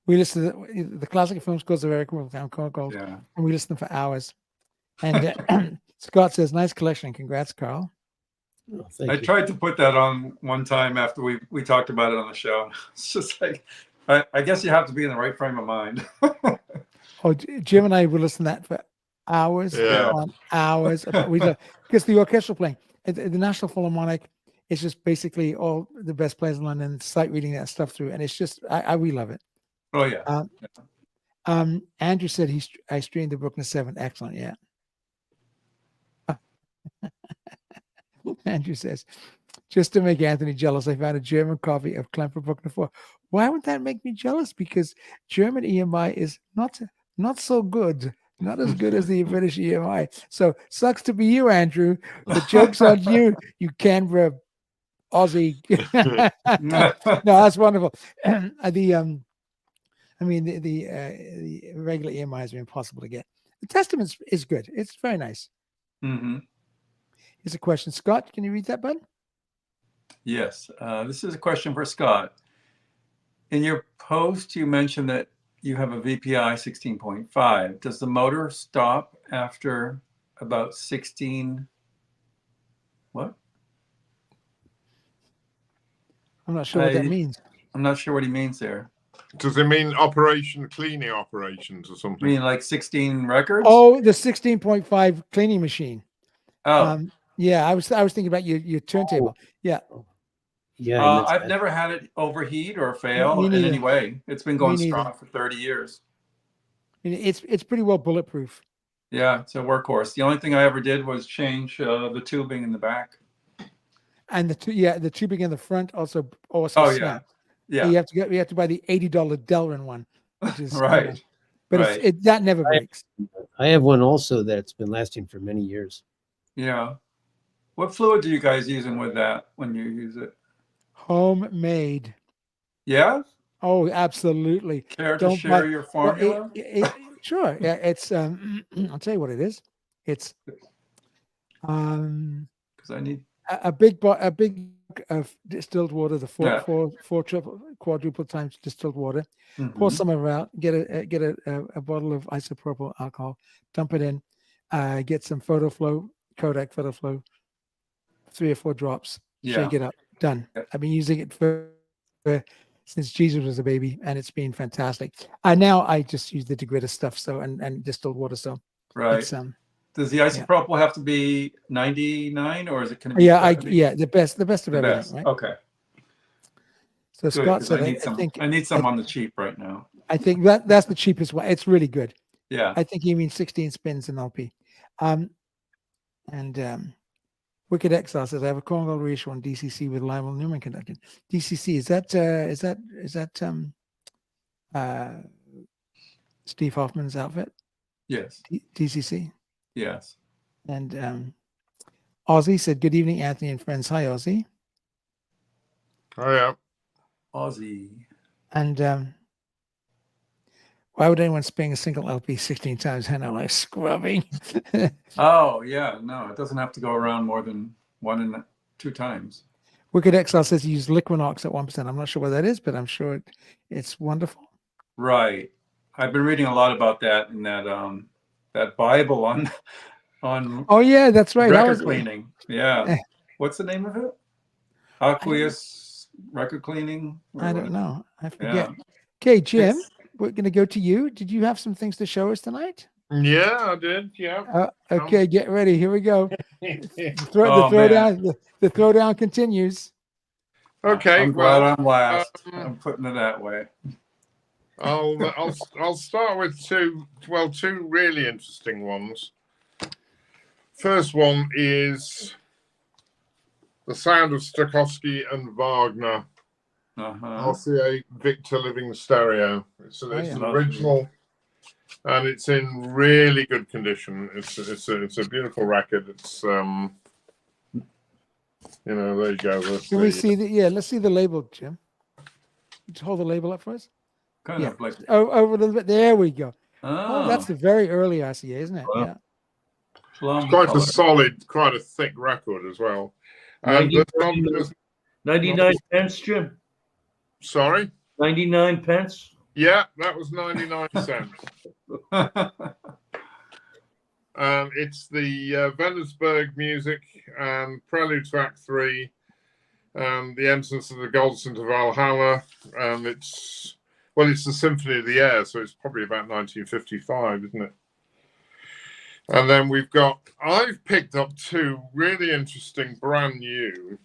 We listen to the classic film scores of Eric Wiltown Chronicles, and we listen for hours. And Scott says, nice collection. Congrats, Carl. Oh, I tried to put that on one time after we talked about it on the show. It's just like, I guess you have to be in the right frame of mind. Oh, Jim and I would listen to that for hours on hours. Because the orchestral playing, the National Philharmonic is just basically all the best players in London, sight reading that stuff through. And it's just, we love it. Oh, yeah. Andrew said I streamed the Bruckner 7. Excellent, yeah. Andrew says, just to make Anthony jealous, I found a German copy of Klemper Bruckner 4. Why would that make me jealous? Because German EMI is not so good, not as good as the British EMI. So sucks to be you, Andrew. The joke's on you, you Canberra Aussie. No, that's wonderful. The regular EMI has been impossible to get. The Testament is good. It's very nice. Mm-hmm. Here's a question. Scott, can you read that, bud? Yes. This is a question for Scott. In your post, you mentioned that you have a VPI 16.5. Does the motor stop after about 16? What? I'm not sure what that means. I'm not sure what he means there. Does it mean cleaning operations or I something? mean, like 16 records? Oh, the 16.5 cleaning machine. Oh. Yeah, I was thinking about your turntable. Yeah. Yeah, I meant I've that. never had it overheat or fail Me in neither. any way. It's been Me going neither. strong for 30 years. I mean, it's pretty well bulletproof. Yeah, it's a workhorse. The only thing I ever did was change the tubing in the back. And the tubing in the front also Oh, snapped. yeah. You have to buy the $80 Delrin one, which is Right. but Right. that never breaks. I have one also that's been lasting for many years. Yeah. What fluid do you guys using with that when you use it? Homemade. Yeah? Oh, absolutely. Care to Don't share buy. your Well, formula? sure. Yeah, it's I'll tell you what it is. It's Because I need. a big of distilled water, the Yeah. four triple quadruple times distilled water. Mhm. Pour some of it out. Get a bottle of isopropyl alcohol. Dump it in. Get some Kodak photo flow. 3 or 4 drops. Yeah. Shake it up. Done. Yeah. I've been using it since Jesus was a baby, and it's been fantastic. Now I just use the degritter stuff, so and distilled water. So Right. it's Does the isopropyl have to be 99 or is it can it be 70? the best of The everything, best. right? Okay. So Good, Scott 'cause said, I need some on the cheap right now. I think that's the cheapest one. It's really good. Yeah. I think you mean 16 spins in LP. Wicked Exile says I have a Cornwall reissue on DCC with Lionel Newman conducting. DCC is that Steve Hoffman's outfit? Yes. DCC. Yes. And Ozzy said, "Good evening, Anthony and friends." Hi, Ozzy. Oh yeah. Aussie. And why would anyone spin a single LP 16 times? I know, like scrubbing. Oh yeah, no, it doesn't have to go around more than 1 and 2 times. Wicked Exile says he used Liquinox at 1%. I'm not sure what that is, but I'm sure it's wonderful. Right. I've been reading a lot about that in that Bible on Oh yeah, that's right. record cleaning. Yeah. What's the name of it? Aqueous record cleaning? I don't know. I forget. Yeah. Okay, Jim, we're going to go to you. Did you have some things to show us tonight? Yeah, I did. Yeah. Okay, get ready. Here we go. The throwdown continues. Okay. I'm glad I'm last. I'm putting it that way. I'll start with two really interesting ones. First one is the sound of Stokowski and Wagner. RCA Victor Living Stereo. It's an original, and it's in really good condition. It's a beautiful record. It's there you go. Can we see the? Yeah, let's see the label, Jim. Just hold the label up for us. Kind of like over a little bit. There we go. Oh, that's the very early RCA, isn't it? Wow. Yeah. It's quite a solid, quite a thick record as well. And 99 pence, Jim. Sorry? 99 pence? Yeah, that was 99 cents. It's the Vennersberg music and Prelude to Act 3 and the entrance of the Goldson to Valhalla. And it's the Symphony of the Air, so it's probably about 1955, isn't it? And then I've picked up 2 really interesting, brand new.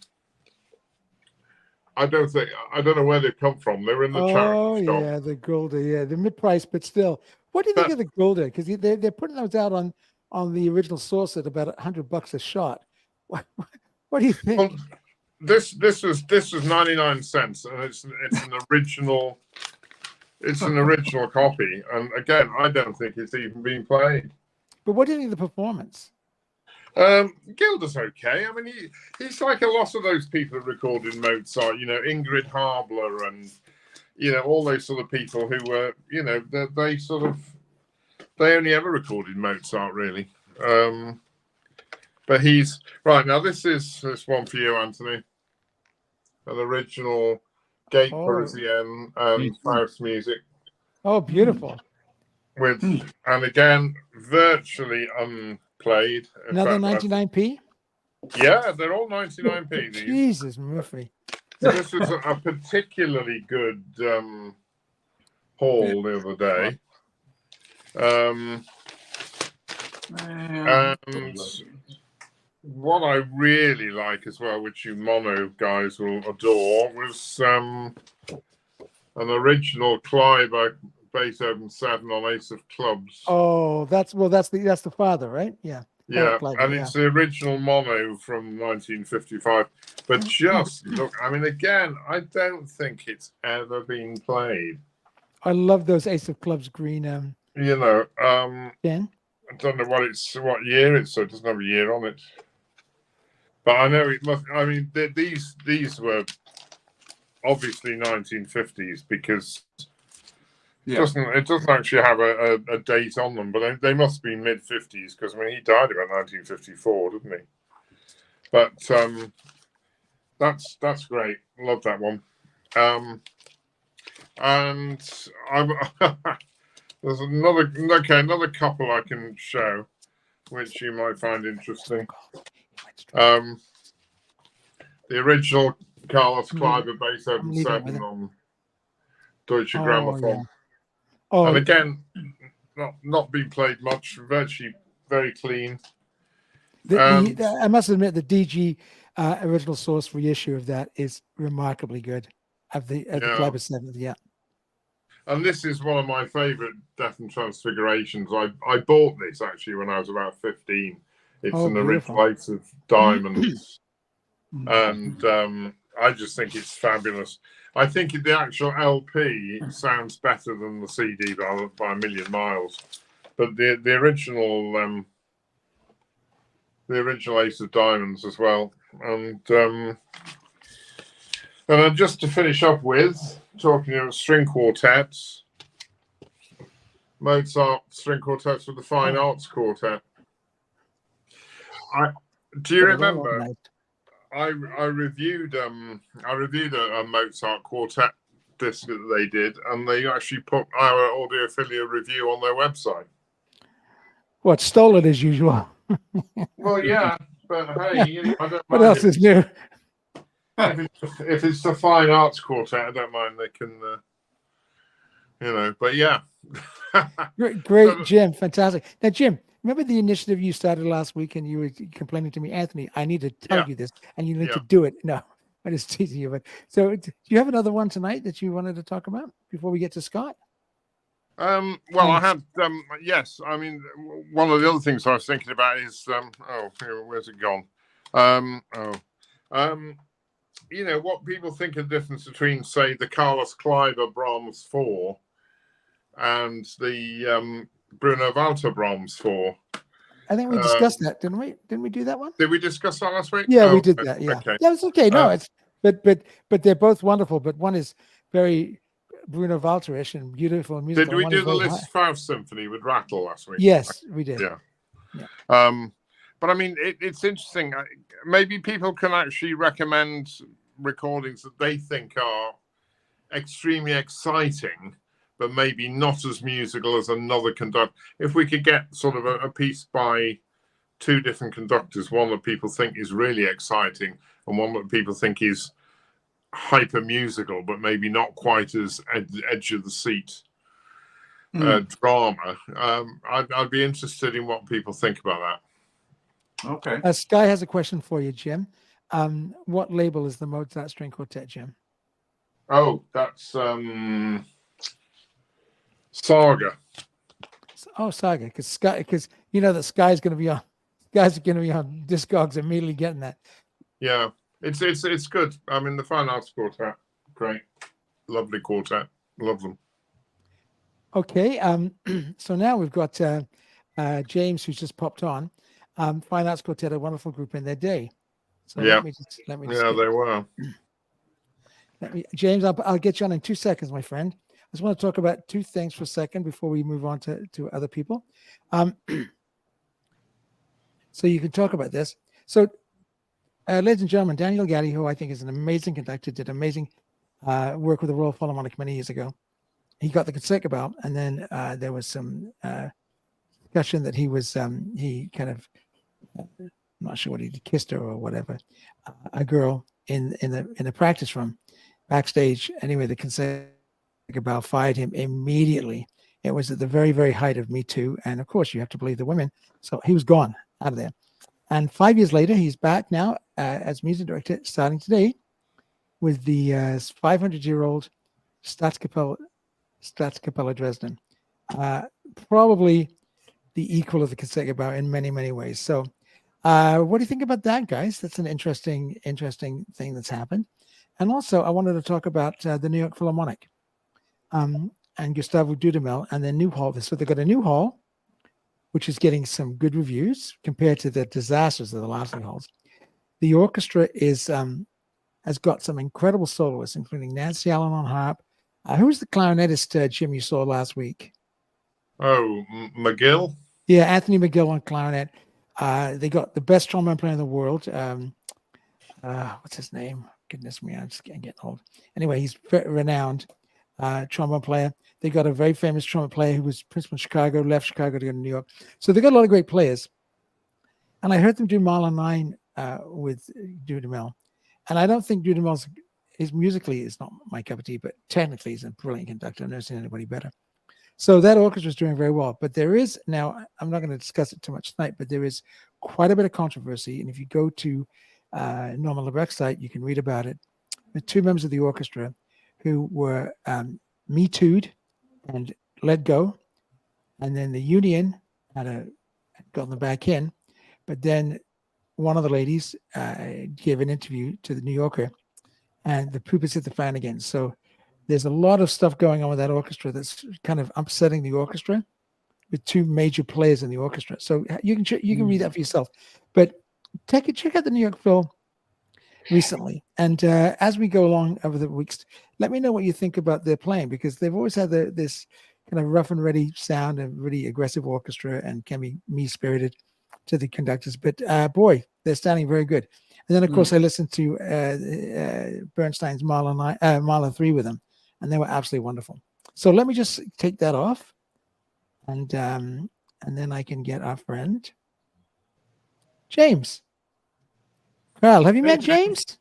I don't know where they've come from. They were in the charity shop. Yeah, the Golda, yeah, the mid-price, but still. What do you think of the Golda? Because they're putting those out on the original source at about $100 a shot. What do you think? Well, this was 99 cents, and it's an original. It's an original copy, and again, I don't think it's even been played. But what do you think of the performance? Gilda's okay. I mean, he's like a lot of those people that recorded Mozart, Ingrid Harbler and, all those sort of people who were, they only ever recorded Mozart, really. But he's, right, now this one for you, Anthony. An original Gate Parisienne and Faust music. Oh, beautiful. with, and again, virtually unplayed. In Another fact, 99p. yeah, they're all 99p. These. Jesus, Murphy. This was a particularly good haul the other day. And what I really like as well, which you mono guys will adore, was an original Kleiber Beethoven 7 on Ace of Clubs. Oh, that's the father, right? Yeah. Yeah, Kleiber, and it's the original mono from 1955. But just look, I mean, again, I don't think it's ever been played. I love those Ace of Clubs green. You know, Ken? I don't know what year it's, so it doesn't have a year on it. But I know it must. I mean, these were obviously 1950s because it doesn't actually have a date on them, but they must be mid 50s because I mean he died about 1954, didn't he? But that's great. Love that one. And there's another couple I can show, which you might find interesting. The original Carlos Kleiber Beethoven 7 on Deutsche Grammophon. Yeah. Oh, And again, not being played much, virtually very clean. I must admit the DG original source reissue of that is remarkably good. Of the Kleiber 7, yeah. And this is one of my favorite Death and Transfigurations. I bought this actually when I was about 15. It's an original Ace of Diamonds. And I just think it's fabulous. I think the actual LP sounds better than the CD by a million miles. But the original Ace of Diamonds as well. And just to finish up with, talking about string quartets, Mozart string quartets with the Fine Arts Quartet. Do you remember? I reviewed a Mozart quartet disc that they did, and they actually put our Audiophilia review on their website. What, stole it as usual? Well, yeah, but hey, I don't what mind else is new? If it's the Fine Arts Quartet, I don't mind. They can, but yeah. Great, Jim. Fantastic. Now, Jim, remember the initiative you started last week and you were complaining to me, Anthony, I need to tell you this and you need to do it. No, I'm just teasing you. But so do you have another one tonight that you wanted to talk about before we get to Scott? Well, I had, yes. I mean, one of the other things I was thinking about is, where's it gone? What people think of the difference between, say, the Carlos Kleiber Brahms 4 and the Bruno Walter Brahms 4. I think we discussed that, didn't we? Didn't we do that one? Did we discuss that last week? Yeah, we did that. Yeah, okay. Yeah, it's okay. No, it's but they're both wonderful. But one is very Bruno Walter-ish and beautiful and musical. Did we do the Liszt Faust Symphony with Rattle last week? Yes, we did. Yeah. But I mean, it's interesting. Maybe people can actually recommend recordings that they think are extremely exciting, but maybe not as musical as another conductor. If we could get sort of a piece by two different conductors, one that people think is really exciting and one that people think is hyper musical, but maybe not quite as edge of the seat drama. I'd be interested in what people think about that. Okay. Sky has a question for you, Jim. What label is the Mozart String Quartet, Jim? Oh, that's Saga. Oh, Saga, because you know that Sky's going to be on. Guys are going to be on Discogs immediately getting that. Yeah, it's good. I mean, the Fine Arts Quartet, great, lovely quartet, love them. Okay, so now we've got James, who's just popped on. Fine Arts Quartet, a wonderful group in their day. So let me just yeah, they were. James, I'll get you on in 2 seconds, my friend. I just want to talk about two things for a second before we move on to other people. So you can talk about this. So, ladies and gentlemen, Daniel Gatti, who I think is an amazing conductor, did amazing work with the Royal Philharmonic many years ago. he got the Concertgebouw, and then there was some discussion that he kind of, I'm not sure what he did, kissed her or whatever, a girl in the practice room backstage. Anyway, the Concertgebouw fired him immediately. It was at the very, very height of Me Too, and of course you have to believe the women. So he was gone out of there. And 5 years later, he's back now as music director, starting today with the 500-year-old Staatskapelle Dresden, probably the equal of the Concertgebouw in many, many ways. So what do you think about that, guys? That's an interesting thing that's happened. And also, I wanted to talk about the New York Philharmonic and Gustavo Dudamel and their new hall. So they've got a new hall, which is getting some good reviews compared to the disasters of the last two halls. The orchestra has got some incredible soloists, including Nancy Allen on harp. Who was the clarinetist, Jim, you saw last week? Oh, McGill? Yeah, Anthony McGill on clarinet. They got the best trombone player in the world. What's his name? Goodness me, I'm just getting old. Anyway, he's very renowned trombone player. They got a very famous trombone player who was principal in Chicago, left Chicago to go to New York. So they got a lot of great players. And I heard them do Mahler 9 with Dudamel. And I don't think Dudamel's musically is not my cup of tea, but technically he's a brilliant conductor. I've never seen anybody better. So that orchestra is doing very well. But there is now, I'm not going to discuss it too much tonight, but there is quite a bit of controversy. And if you go to Norman Lebrecht's site, you can read about it. The two members of the orchestra who were Me Too'd and let go. And then the union had gotten them back in. But then one of the ladies gave an interview to the New Yorker, and the poop has hit the fan again. So there's a lot of stuff going on with that orchestra that's kind of upsetting the orchestra with two major players in the orchestra. So you can read that for yourself. But check out the New York Phil recently. And as we go along over the weeks, let me know what you think about their playing, because they've always had this kind of rough and ready sound and really aggressive orchestra and can be mean-spirited to the conductors. But boy, they're sounding very good. And then, of course, I listened to Bernstein's Mahler 3 with them, and they were absolutely wonderful. So let me just take that off, and then I can get our friend James. Carl, have you met James?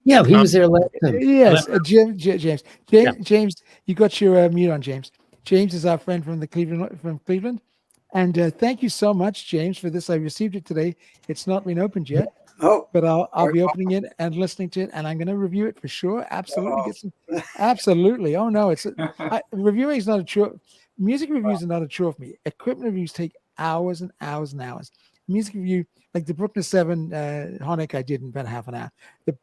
Yeah, he was there last time. Yes, James. Yeah. James, you got your mute on, James. James is our friend from Cleveland. And thank you so much, James, for this. I received it today. It's not been opened yet. Oh, but I'll be opening it and listening to it, and I'm going to review it for sure. Absolutely, get some. Absolutely. Oh no, reviewing is not a chore. Music reviews are not a chore for me. Equipment reviews take hours and hours and hours. Music review, like the Bruckner 7 Honeck, I did in about half an hour. The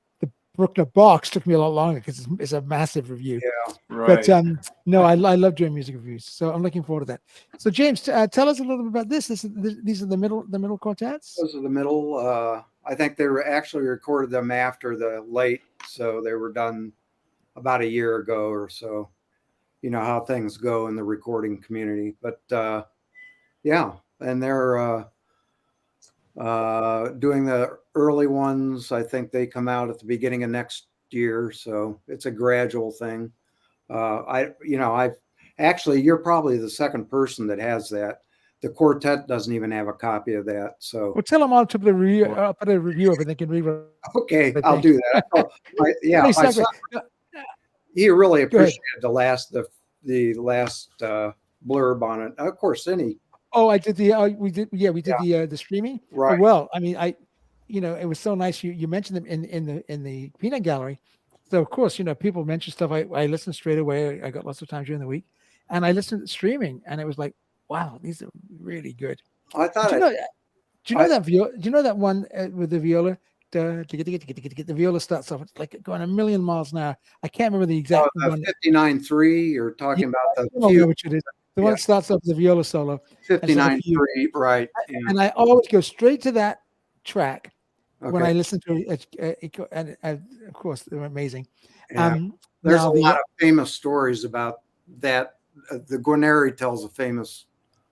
Bruckner box took me a lot longer because it's a massive review. yeah. Right. But no, I love doing music reviews, so I'm looking forward to that. So James, tell us a little bit about this. These are the middle quartets. Those are the middle. I think they were actually recorded them after the late, so they were done about a year ago or so. You know how things go in the recording community, but yeah, and they're doing the early ones. I think they come out at the beginning of next year, so it's a gradual thing. I've actually, you're probably the second person that has that. The quartet doesn't even have a copy of that. So well, tell them I'll put a review up, and they can read. Okay, I'll do that. My son, he really appreciated the last blurb on it. Of course, Oh, I did we did the streaming. Right. Well, I mean, it was so nice. You mentioned them in the peanut gallery. So of course, people mention stuff. I listened straight away. I got lots of time during the week, and I listened to streaming, and it was like, wow, these are really good. I thought. Do you know that viola? Do you know that one with the viola? The viola starts off like going a million miles an hour. I can't remember the exact one. 59.3. You're talking about the which it is. The one that starts off with the viola solo. 59.3, right? Yeah. And I always go straight to that track when Okay. I listen to it. And of course, they're amazing. Yeah. There's a lot of famous stories about that. The Guarneri tells a famous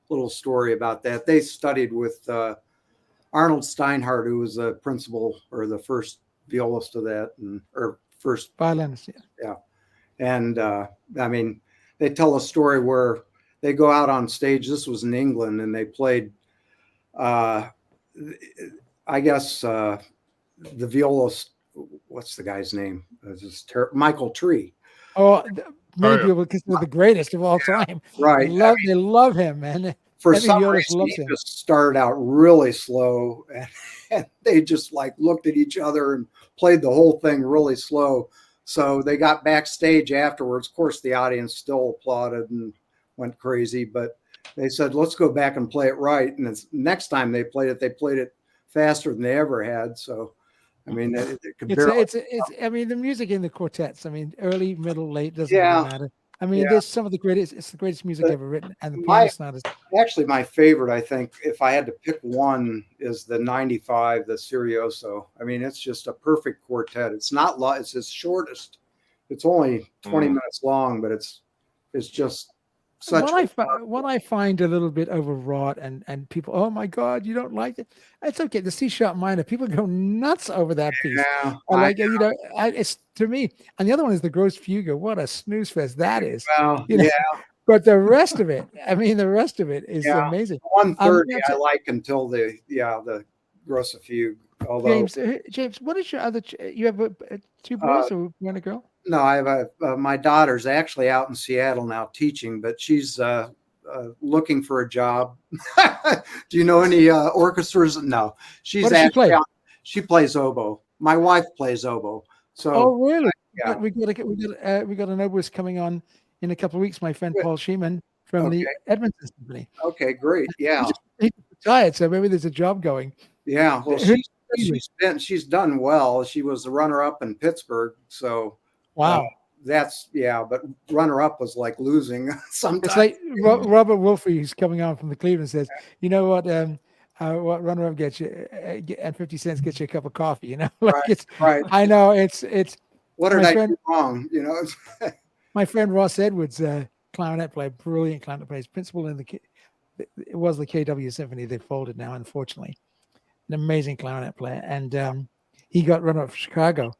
little story about that. They studied with Arnold Steinhardt, who was the principal or the first violist of that, or first violinist. Yeah. And I mean, they tell a story where they go out on stage. This was in England, and they played, I guess, the violist. What's the guy's name? Michael Tree. Oh, many yeah. people consider the greatest of all time. Right. They love him, man. For Every some violist reason, loves he him. just started out really slow, and they just like looked at each other and played the whole thing really slow. So they got backstage afterwards. Of course, the audience still applauded and went crazy, but they said, let's go back and play it right. And next time they played it faster than they ever had. So, I mean, it could barely. I mean, the music in the quartets, I mean, early, middle, late, doesn't Yeah. really matter. I mean, Yeah. there's some of the greatest, it's the greatest music ever written. And the My- piano sonatas. Actually, my favorite, I think, if I had to pick one, is the 95, the Serioso. I mean, it's just a perfect quartet. It's not long, it's his shortest. It's only 20 minutes long, but it's just such. What I find a little bit overwrought and people, oh my God, you don't like it. It's okay. The C sharp minor, people go nuts over that piece. Yeah, It's to me. And the other one is the Gross Fugue. What a snooze fest that is. well, You know? yeah. But the rest of it, I mean, the rest of it is Yeah. amazing. 130 I like until the Grosse Fugue. Although James, what is your other? You have two boys or one a girl? no, I have my daughter's actually out in Seattle now teaching, but she's looking for a job. Do you know any orchestras? No, she's What does she actually play? she plays oboe. My wife plays oboe. So Oh, really? yeah. We got an oboist coming on in a couple of weeks. My friend Good. Paul Sheeman from the Okay. Edmonton Symphony. Okay, great. Yeah. He's retired, so maybe there's a job going. Yeah. Well, Who- she's done well. She was the runner-up in Pittsburgh. So Wow. but runner-up was like losing sometimes. It's like Robert Wolfe, who's coming on from the Cleveland, says, you know what runner-up gets you, and 50 cents gets you a cup of coffee, you know? Like Right, right. I know it's What did my I friend- do wrong? You know, my friend Ross Edwards, clarinet player, brilliant clarinet player, principal in it was the KW Symphony. They folded now, unfortunately. An amazing clarinet player, and he got runner-up for Chicago.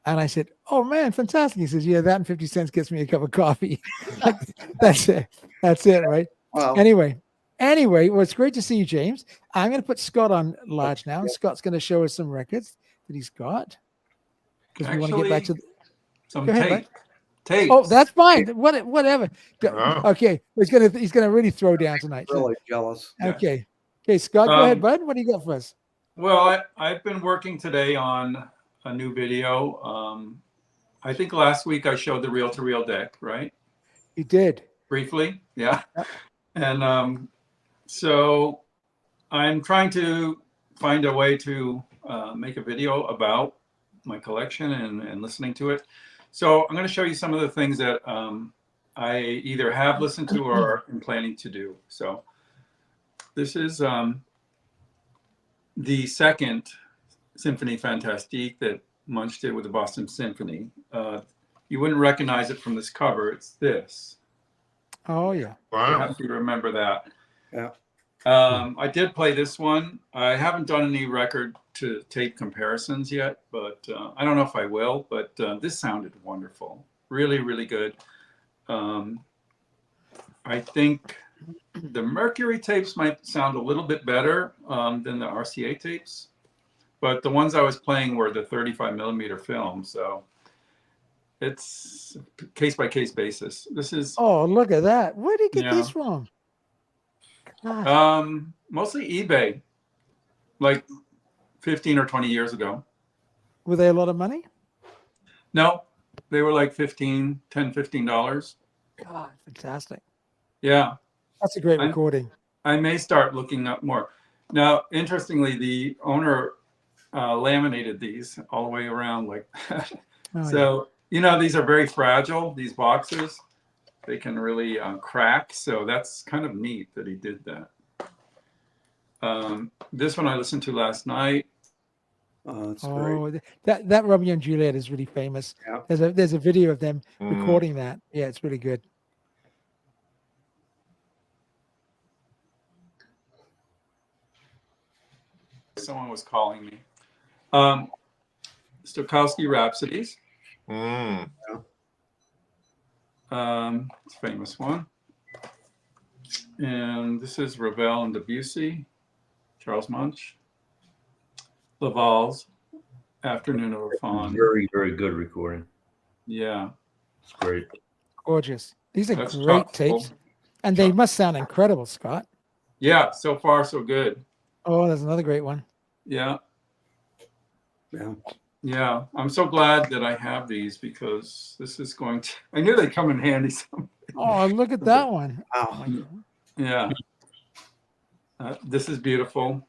And I said, "Oh man, fantastic!" He says, "Yeah, that and 50 cents gets me a cup of coffee." Like, that's it. That's it, right? well, Anyway, well, it's great to see you, James. I'm going to put Scott on large now. Yeah. Scott's going to show us some records that he's got because we want to get back to. Some Go ahead, tape. Tape. Oh, that's fine. Whatever. Oh. Okay, he's gonna really throw down tonight. really jealous. Yeah. Okay, Scott, go ahead, bud. What do you got for us? Well, I've been working today on a new video. I think last week I showed the reel-to-reel deck, right? You did. Briefly, yeah. Yep. And so I'm trying to find a way to make a video about my collection and listening to it. So I'm going to show you some of the things that I either have listened to or am planning to do. So this is the second Symphonie Fantastique that Munch did with the Boston Symphony. You wouldn't recognize it from this cover. It's this. Oh yeah. I Wow. have to remember that. Yeah. I did play this one. I haven't done any record to tape comparisons yet, but I don't know if I will, but this sounded wonderful. Really, really good. I think the Mercury tapes might sound a little bit better than the RCA tapes, but the ones I was playing were the 35 millimeter film. So it's case by case basis. This is Oh, look at that. Where did you get Yeah. these from? God. mostly eBay, like 15 or 20 years ago. Were they a lot of money? No, they were like $15. God, fantastic. Yeah, That's a great I'm- recording. I may start looking up more. Now, interestingly, the owner laminated these all the way around like that. Oh, So, you know, these are very fragile, these boxes. They can really crack. So that's kind of neat that he did that. This one I listened to last night. Oh, that's yeah. great. Oh, that Romeo and Juliet is really famous. Yeah. There's a video of them Mm. recording that. Yeah, it's really good. Someone was calling me. Stokowski Rhapsodies. Mm. It's a famous one. And this is Ravel and Debussy, Charles Munch. Laval's Afternoon of a Faun. Very, very good recording. Yeah. It's great. Gorgeous. These are That's great tropical. tapes. And they must sound incredible, Scott. Yeah, so far so good. Oh, there's another great one. Yeah. Yeah. Yeah. I'm so glad that I have these because this is going to, I knew they'd come in handy. Oh, look at that one. Wow. Yeah. This is beautiful.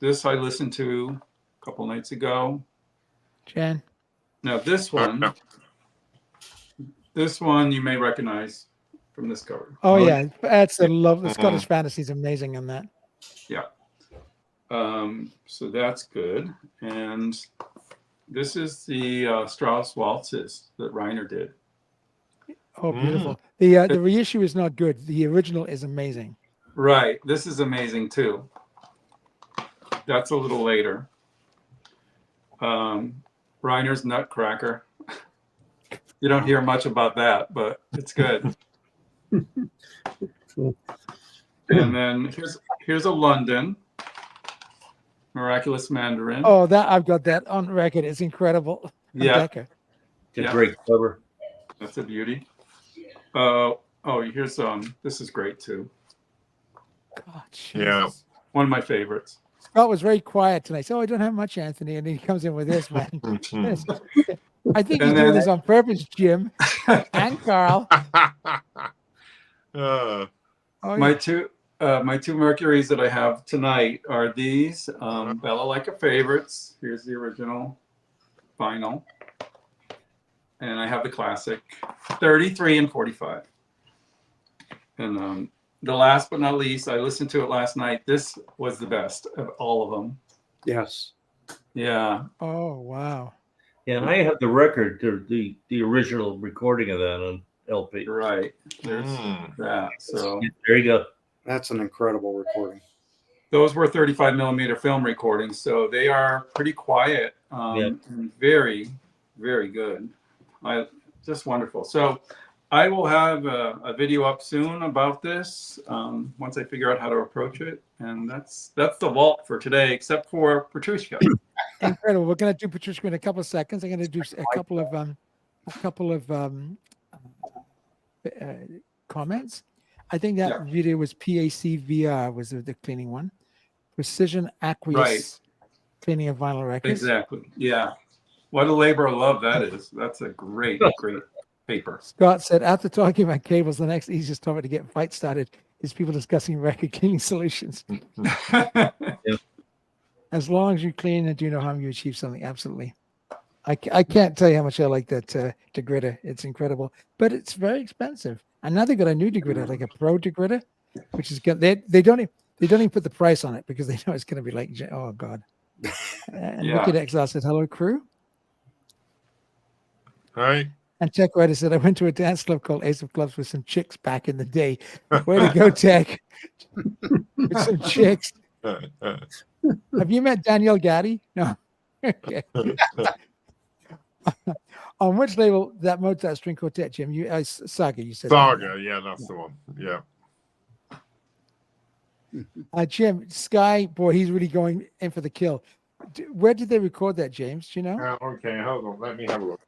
This I listened to a couple nights ago. Jen. Now this one you may recognize from this cover. Oh, yeah. That's a love. The Mhm. Scottish Fantasy is amazing in that. Yeah. So that's good. And this is the Strauss waltzes that Reiner did. Oh, beautiful. The reissue is not good. The original is amazing. Right. This is amazing too. That's a little later. Reiner's Nutcracker. You don't hear much about that, but it's good. Cool. And then here's a London Miraculous Mandarin. Oh, that I've got that on record. It's incredible. Yeah. Becca. It's a Yeah. great cover. That's a beauty. Here's this is great too. God, Yeah. Jesus. One of my favorites. Scott was very quiet tonight. So I don't have much, Anthony. And then he comes in with this, man. I think he's And doing then- this on purpose, Jim and Carl. Uh, Oh, My yeah. two Mercuries that I have tonight are these Bella Like a Favorites. Here's the original vinyl. And I have the classic 33 and 45. And the last but not least, I listened to it last night. This was the best of all of them. Yes. Yeah. Oh, wow. Yeah, and I have the record, the original recording of that on LP. You're right. There's Mm. that. So There you go. That's an incredible recording. those were 35 millimeter film recordings. So they are pretty quiet and very, very good. Just wonderful. So I will have a video up soon about this once I figure out how to approach it. And that's the vault for today, except for Petrushka. Incredible. We're going to do Petrushka in a couple of seconds. I'm going to do a couple of comments. I think that Yeah. video was PACVR was the cleaning one. Precision Aqueous Right. cleaning of vinyl records. Exactly. Yeah. What a labor of love that is. That's a great, great paper. Scott said, after talking about cables, the next easiest topic to get fight started is people discussing record cleaning solutions. As long as you clean and do no harm, you achieve something. Absolutely. I can't tell you how much I like that degritter. It's incredible, but it's very expensive. And now they've got a new degritter, like a pro degritter, which is good. They don't even put the price on it because they know it's going to be like, oh God. And Yeah. Wicked Exile said, hello, crew. Right. And Tech Rider said, I went to a dance club called Ace of Clubs with some chicks back in the day. Way to go, Tech. With some chicks. Have you met Danielle Gaddy? No. Okay. On which label that Mozart string quartet, Jim? Saga, you said. Saga, yeah, that's the one. Yeah. Jim, Sky, boy, he's really going in for the kill. Where did they record that, James? Do you know? Okay, hold on. Let me have a look.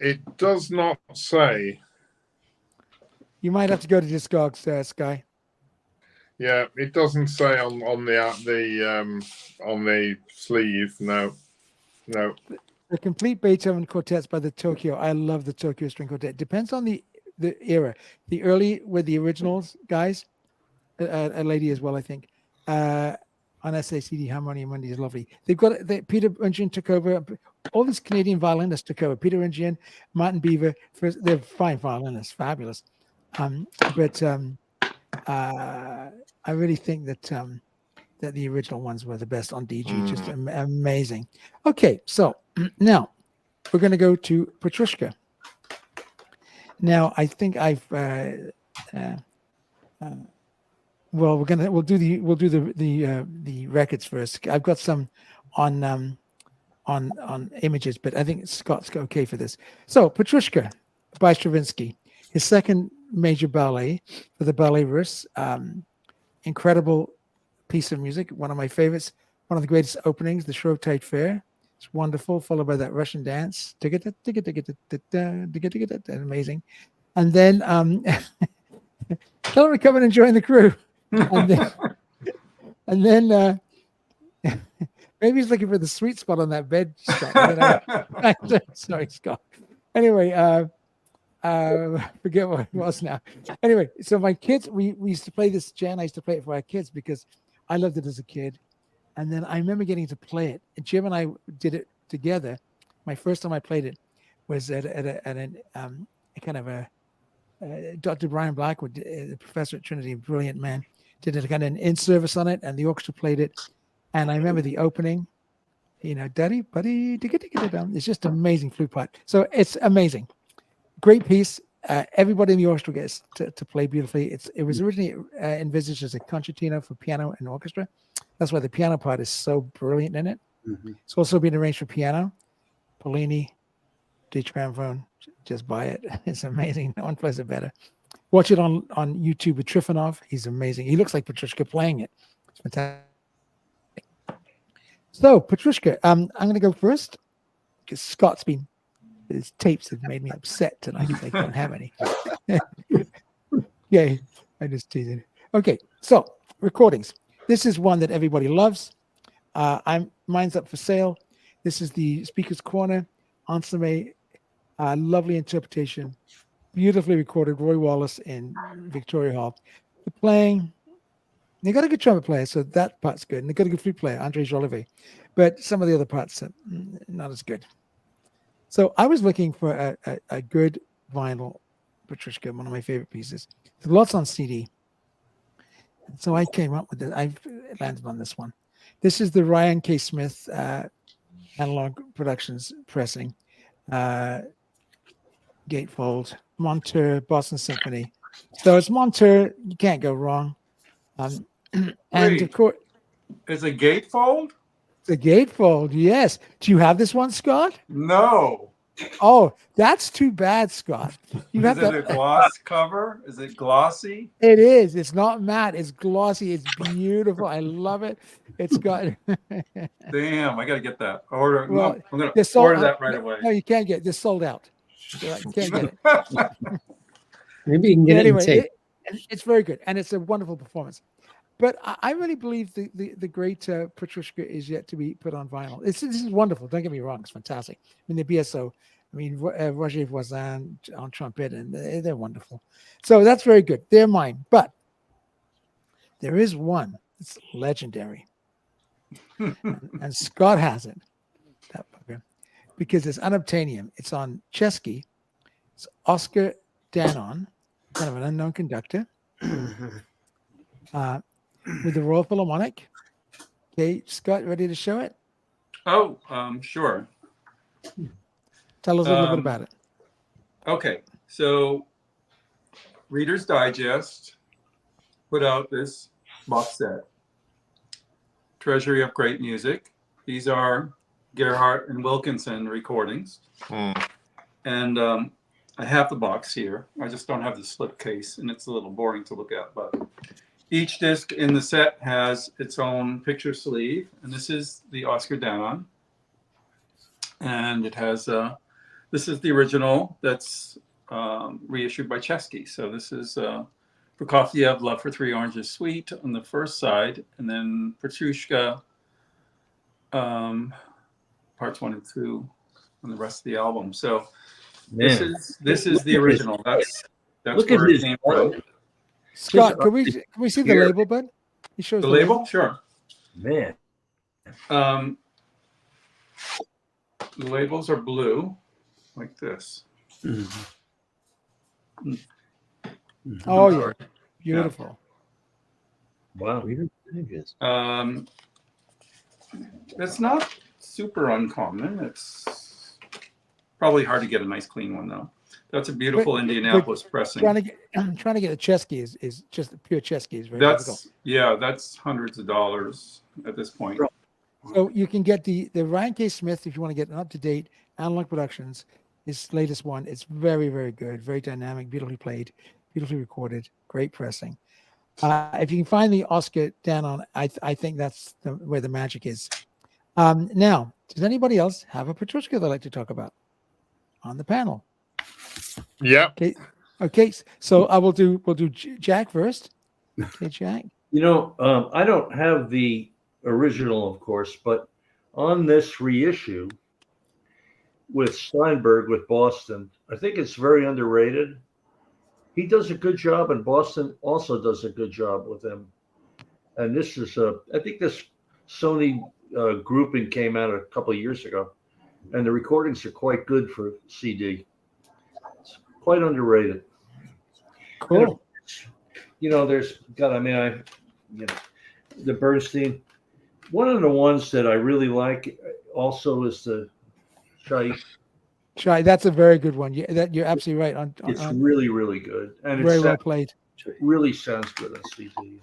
It does not say. You might have to go to Discogs, Sky. Yeah, it doesn't say on the sleeve. No. The complete Beethoven quartets by the Tokyo. I love the Tokyo string quartet. Depends on the era. The early with the originals guys, a lady as well, I think. On SACD Harmonium Monday is lovely. They've got Peter Ungian took over. All these Canadian violinists took over. Peter Ungian, Martin Beaver. They're fine violinists, fabulous. But I really think that that the original ones were the best on DG. Just amazing. Okay, so now we're going to go to Petrushka. Now I think I've Well, we'll do the records first. I've got some on images, but I think Scott's okay for this. So Petrushka by Stravinsky, his second major ballet for the ballet russe. Incredible piece of music, one of my favorites, one of the greatest openings, the Shrovetide Fair. It's wonderful, followed by that Russian dance. Amazing. And then tell her to come and enjoy the crew. And then maybe he's looking for the sweet spot on that bed, Scott. I don't know. Sorry, Scott. Anyway, forget what it was now. Anyway, so my kids, we used to play this, Jan. I used to play it for our kids because I loved it as a kid. And then I remember getting to play it. And Jim and I did it together. My first time I played it was at Dr. Brian Blackwood, the professor at Trinity, a brilliant man, did a kind of an in-service on it, and the orchestra played it. And I remember the opening, daddy, buddy, it's just amazing flute part. So it's amazing. Great piece. Everybody in the orchestra gets to play beautifully. It was originally envisaged as a concertino for piano and orchestra. That's why the piano part is so brilliant in it. Mm-hmm. It's also been arranged for piano. Polini, D trombone, just buy it. It's amazing. No one plays it better. Watch it on YouTube with Trifonov. He's amazing. He looks like Petrushka playing it. It's fantastic. So Petrushka, I'm going to go first because Scott's been. His tapes have made me upset tonight because I don't have any. Yeah, I just teased it. Okay, so recordings. This is one that everybody loves. Mine's up for sale. This is the Speaker's Corner. Ensemble, lovely interpretation, beautifully recorded. Roy Wallace in Victoria Hall. The playing, they got a good trumpet player, so that part's good. And they got a good flute player, Andre Jolivet. But some of the other parts are not as good. So I was looking for a good vinyl Petrushka, one of my favorite pieces. There's lots on CD. So I came up with it. I landed on this one. This is the Ryan K. Smith Analog Productions pressing. Gatefold, Monteur, Boston Symphony. So it's Monteur. You can't go wrong. And of course, it's a gatefold. The gatefold, yes. Do you have this one, Scott? No. Oh, that's too bad, Scott. Is it a gloss cover? Is it glossy? It is. It's not matte. It's glossy. It's beautiful. I love it. It's got. Damn, I got to get that. I'm going to to order that right away. No, you can't get it. They're sold out. You can't get it. Maybe you can get it in tape. It's very good, and it's a wonderful performance. But I really believe the great Petrushka is yet to be put on vinyl. This is wonderful. Don't get me wrong. It's fantastic. I mean, the BSO, Roger Voisin on trumpet, and they're wonderful. So that's very good. They're mine. But there is one that's legendary. and Scott has it. Because it's unobtainium. It's on Chesky. It's Oscar Danon, kind of an unknown conductor. With the Royal Philharmonic. Okay, Scott, ready to show it? Oh, sure. Tell us a little bit about it. Okay, so Reader's Digest put out this box set, Treasury of Great Music. These are Gerhardt and Wilkinson recordings. And I have the box here. I just don't have the slipcase, and it's a little boring to look at, but each disc in the set has its own picture sleeve, and this is the Oscar Danon. And it has, this is the original that's reissued by Chesky. So this is Prokofiev, Love for Three Oranges Suite on the first side, and then Petrushka, parts 1 and 2 on the rest of the album. So this is the original. That's where it came from. Scott, can we see the label, bud? He shows the label. Sure. Man. The labels are blue, like this. Mm-hmm. Oh yeah, beautiful. Wow. That's not super uncommon. Probably hard to get a nice clean one though. That's a beautiful But Indianapolis pressing. trying to get a Chesky is just a pure Chesky is very difficult. That's hundreds of dollars at this point. So you can get the Ryan K. Smith if you want to get an up-to-date Analog Productions, his latest one. It's very, very good, very dynamic, beautifully played, beautifully recorded, great pressing. If you can find the Oscar down on, I think that's where the magic is. Now, does anybody else have a Petrushka they'd like to talk about on the panel? Yeah. Okay. So we'll do Jack first. Okay, Jack. You know, I don't have the original, of course, but on this reissue with Steinberg with Boston, I think it's very underrated. He does a good job, and Boston also does a good job with him. And this is I think this Sony grouping came out a couple of years ago, and the recordings are quite good for CD. It's quite underrated. Cool. You know, there's God. I mean, the Bernstein. One of the ones that I really like also is the Shy, that's a very good one. You're absolutely right. It's really, really good, and very well played. It really sounds good on CD.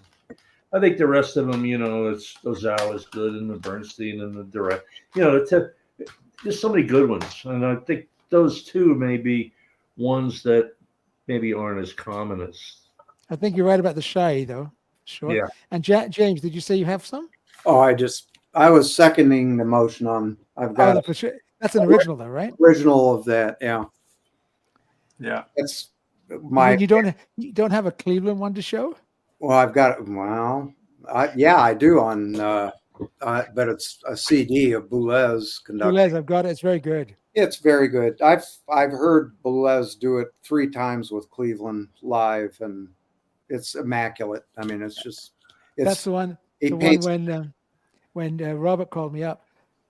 I think the rest of them, you know, it's Ozawa is good, and the Bernstein and the Direct. You know, there's so many good ones, and I think those two may be ones that maybe aren't as common as. I think you're right about the Shy, though. Sure. Yeah. And James, did you say you have some? Oh, I was seconding the motion on. I've got that's an original, though, right? Original of that, yeah. Yeah. It's my. You don't have a Cleveland one to show? Well, I've got. Well, I do on, but it's a CD of Boulez conducting. Boulez, I've got it. It's very good. It's very good. I've heard Boulez do it 3 times with Cleveland live, and it's immaculate. I mean, that's the one. When Robert called me up,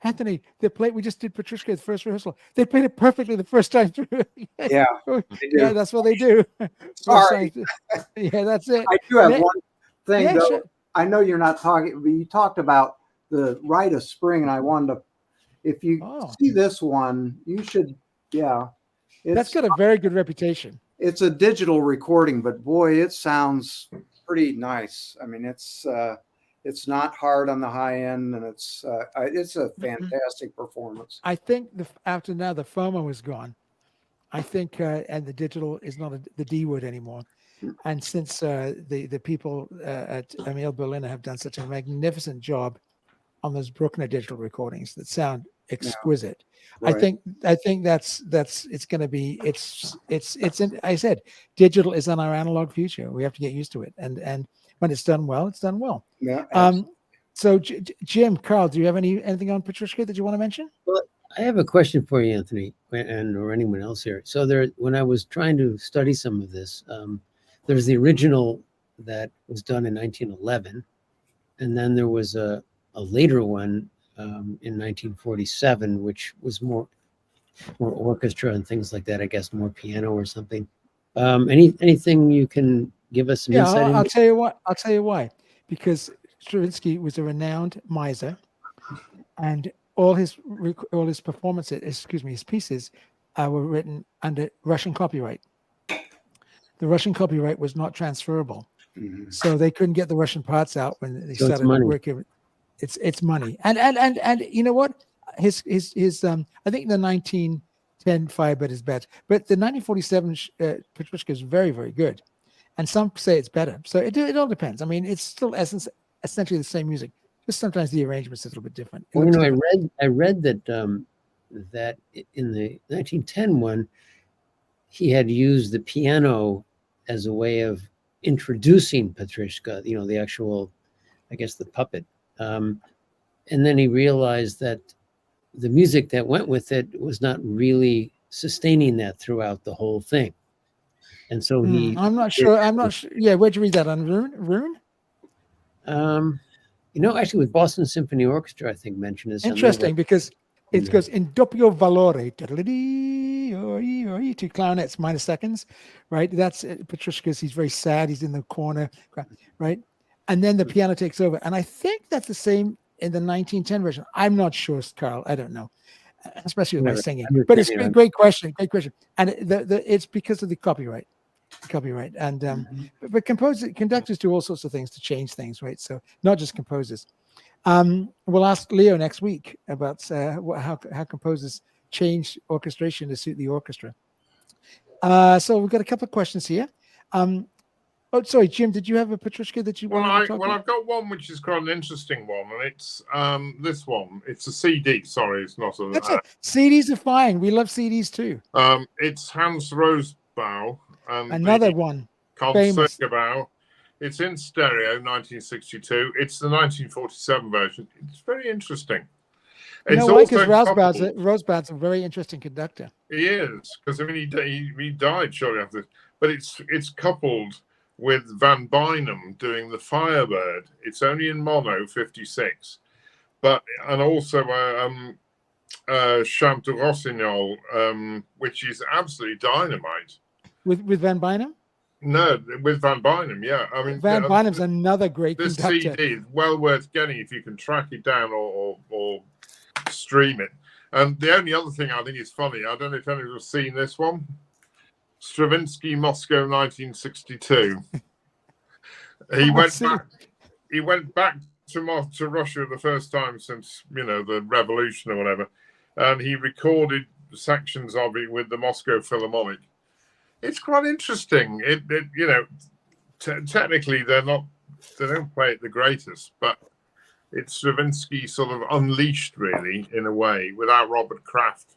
Anthony, we just did Petrushka the first rehearsal. They played it perfectly the first time through. Yeah, yeah, that's what they do. Sorry. Yeah, that's it. I do have one thing, though. Sure. I know you're not talking, but you talked about the Rite of Spring, and I wanted to, if you see this one, you should, that's got a very good reputation. It's a digital recording, but boy, it sounds pretty nice. I mean, it's not hard on the high end, and it's a fantastic performance. I think after now the FOMO is gone. I think and the digital is not the D word anymore. And since the people at Emil Berliner have done such a magnificent job on those Bruckner digital recordings that sound exquisite, right. I think that's it's going to be I said digital is on our analog future. We have to get used to it, and when it's done well, it's done well. Yeah. So Jim, Carl, do you have anything on Petrushka that you want to mention? Well, I have a question for you, Anthony, or anyone else here. So when I was trying to study some of this, there's the original that was done in 1911, and then there was a later one in 1947, which was more orchestra and things like that. I guess more piano or something. Anything you can give us some insight? I'll tell you what. I'll tell you why. Because Stravinsky was a renowned miser, and all his performances, his pieces, were written under Russian copyright. The Russian copyright was not transferable, so they couldn't get the Russian parts out when they started working. It's money, and you know what? His I think the 1910 Firebird is better, but the 1947 Petrushka is very, very good, and some say it's better. So it all depends. I mean, it's still essentially the same music. Just sometimes the arrangement's a little bit different. Well, I read that that in the 1910 one, he had used the piano as a way of introducing Petrushka, the actual, I guess, the puppet. And then he realized that the music that went with it was not really sustaining that throughout the whole thing. And so I'm not sure. Yeah, where'd you read that on Rune? Actually with Boston Symphony Orchestra, I think mentioned is interesting because it goes in doppio valore, two clarinets, minor seconds, right? That's Petrushka's. He's very sad. He's in the corner, right? And then the piano takes over. And I think that's the same in the 1910 version. I'm not sure, Carl. I don't know. especially with my Never- singing. never But it's seen a it. great question, and it's because of the copyright, and but conductors do all sorts of things to change things, right? So not just composers. We'll ask Leo next week about how composers change orchestration to suit the orchestra. So we've got a couple of questions here. Oh, sorry, Jim, did you have a Petrushka that you wanted to talk about? I've got one which is quite an interesting one, and it's this one. It's a CD. Sorry, it's not a. That's it. CDs are fine. We love CDs too. It's Hans Rosbaugh and Another the one. Famous. Concertgebouw. It's in stereo, 1962. It's the 1947 version. It's very interesting. You It's know why? Because also coupled- Rosebaugh's a very interesting conductor. He is, because I mean he died shortly after. But it's coupled with Van Bynum doing the Firebird. It's only in mono, 56, and also Chant de Rossignol, which is absolutely dynamite. With Van Bynum? No, with Van Bynum, yeah. I mean, Van Bynum's another great this conductor. CD is well worth getting if you can track it down or stream it. And the only other thing I think is funny, I don't know if anyone's seen this one. Stravinsky, Moscow, 1962. He went back to Russia the first time since the revolution or whatever, and he recorded sections of it with the Moscow Philharmonic. It's quite interesting. Technically they don't play it the greatest, but it's Stravinsky sort of unleashed really in a way without Robert Kraft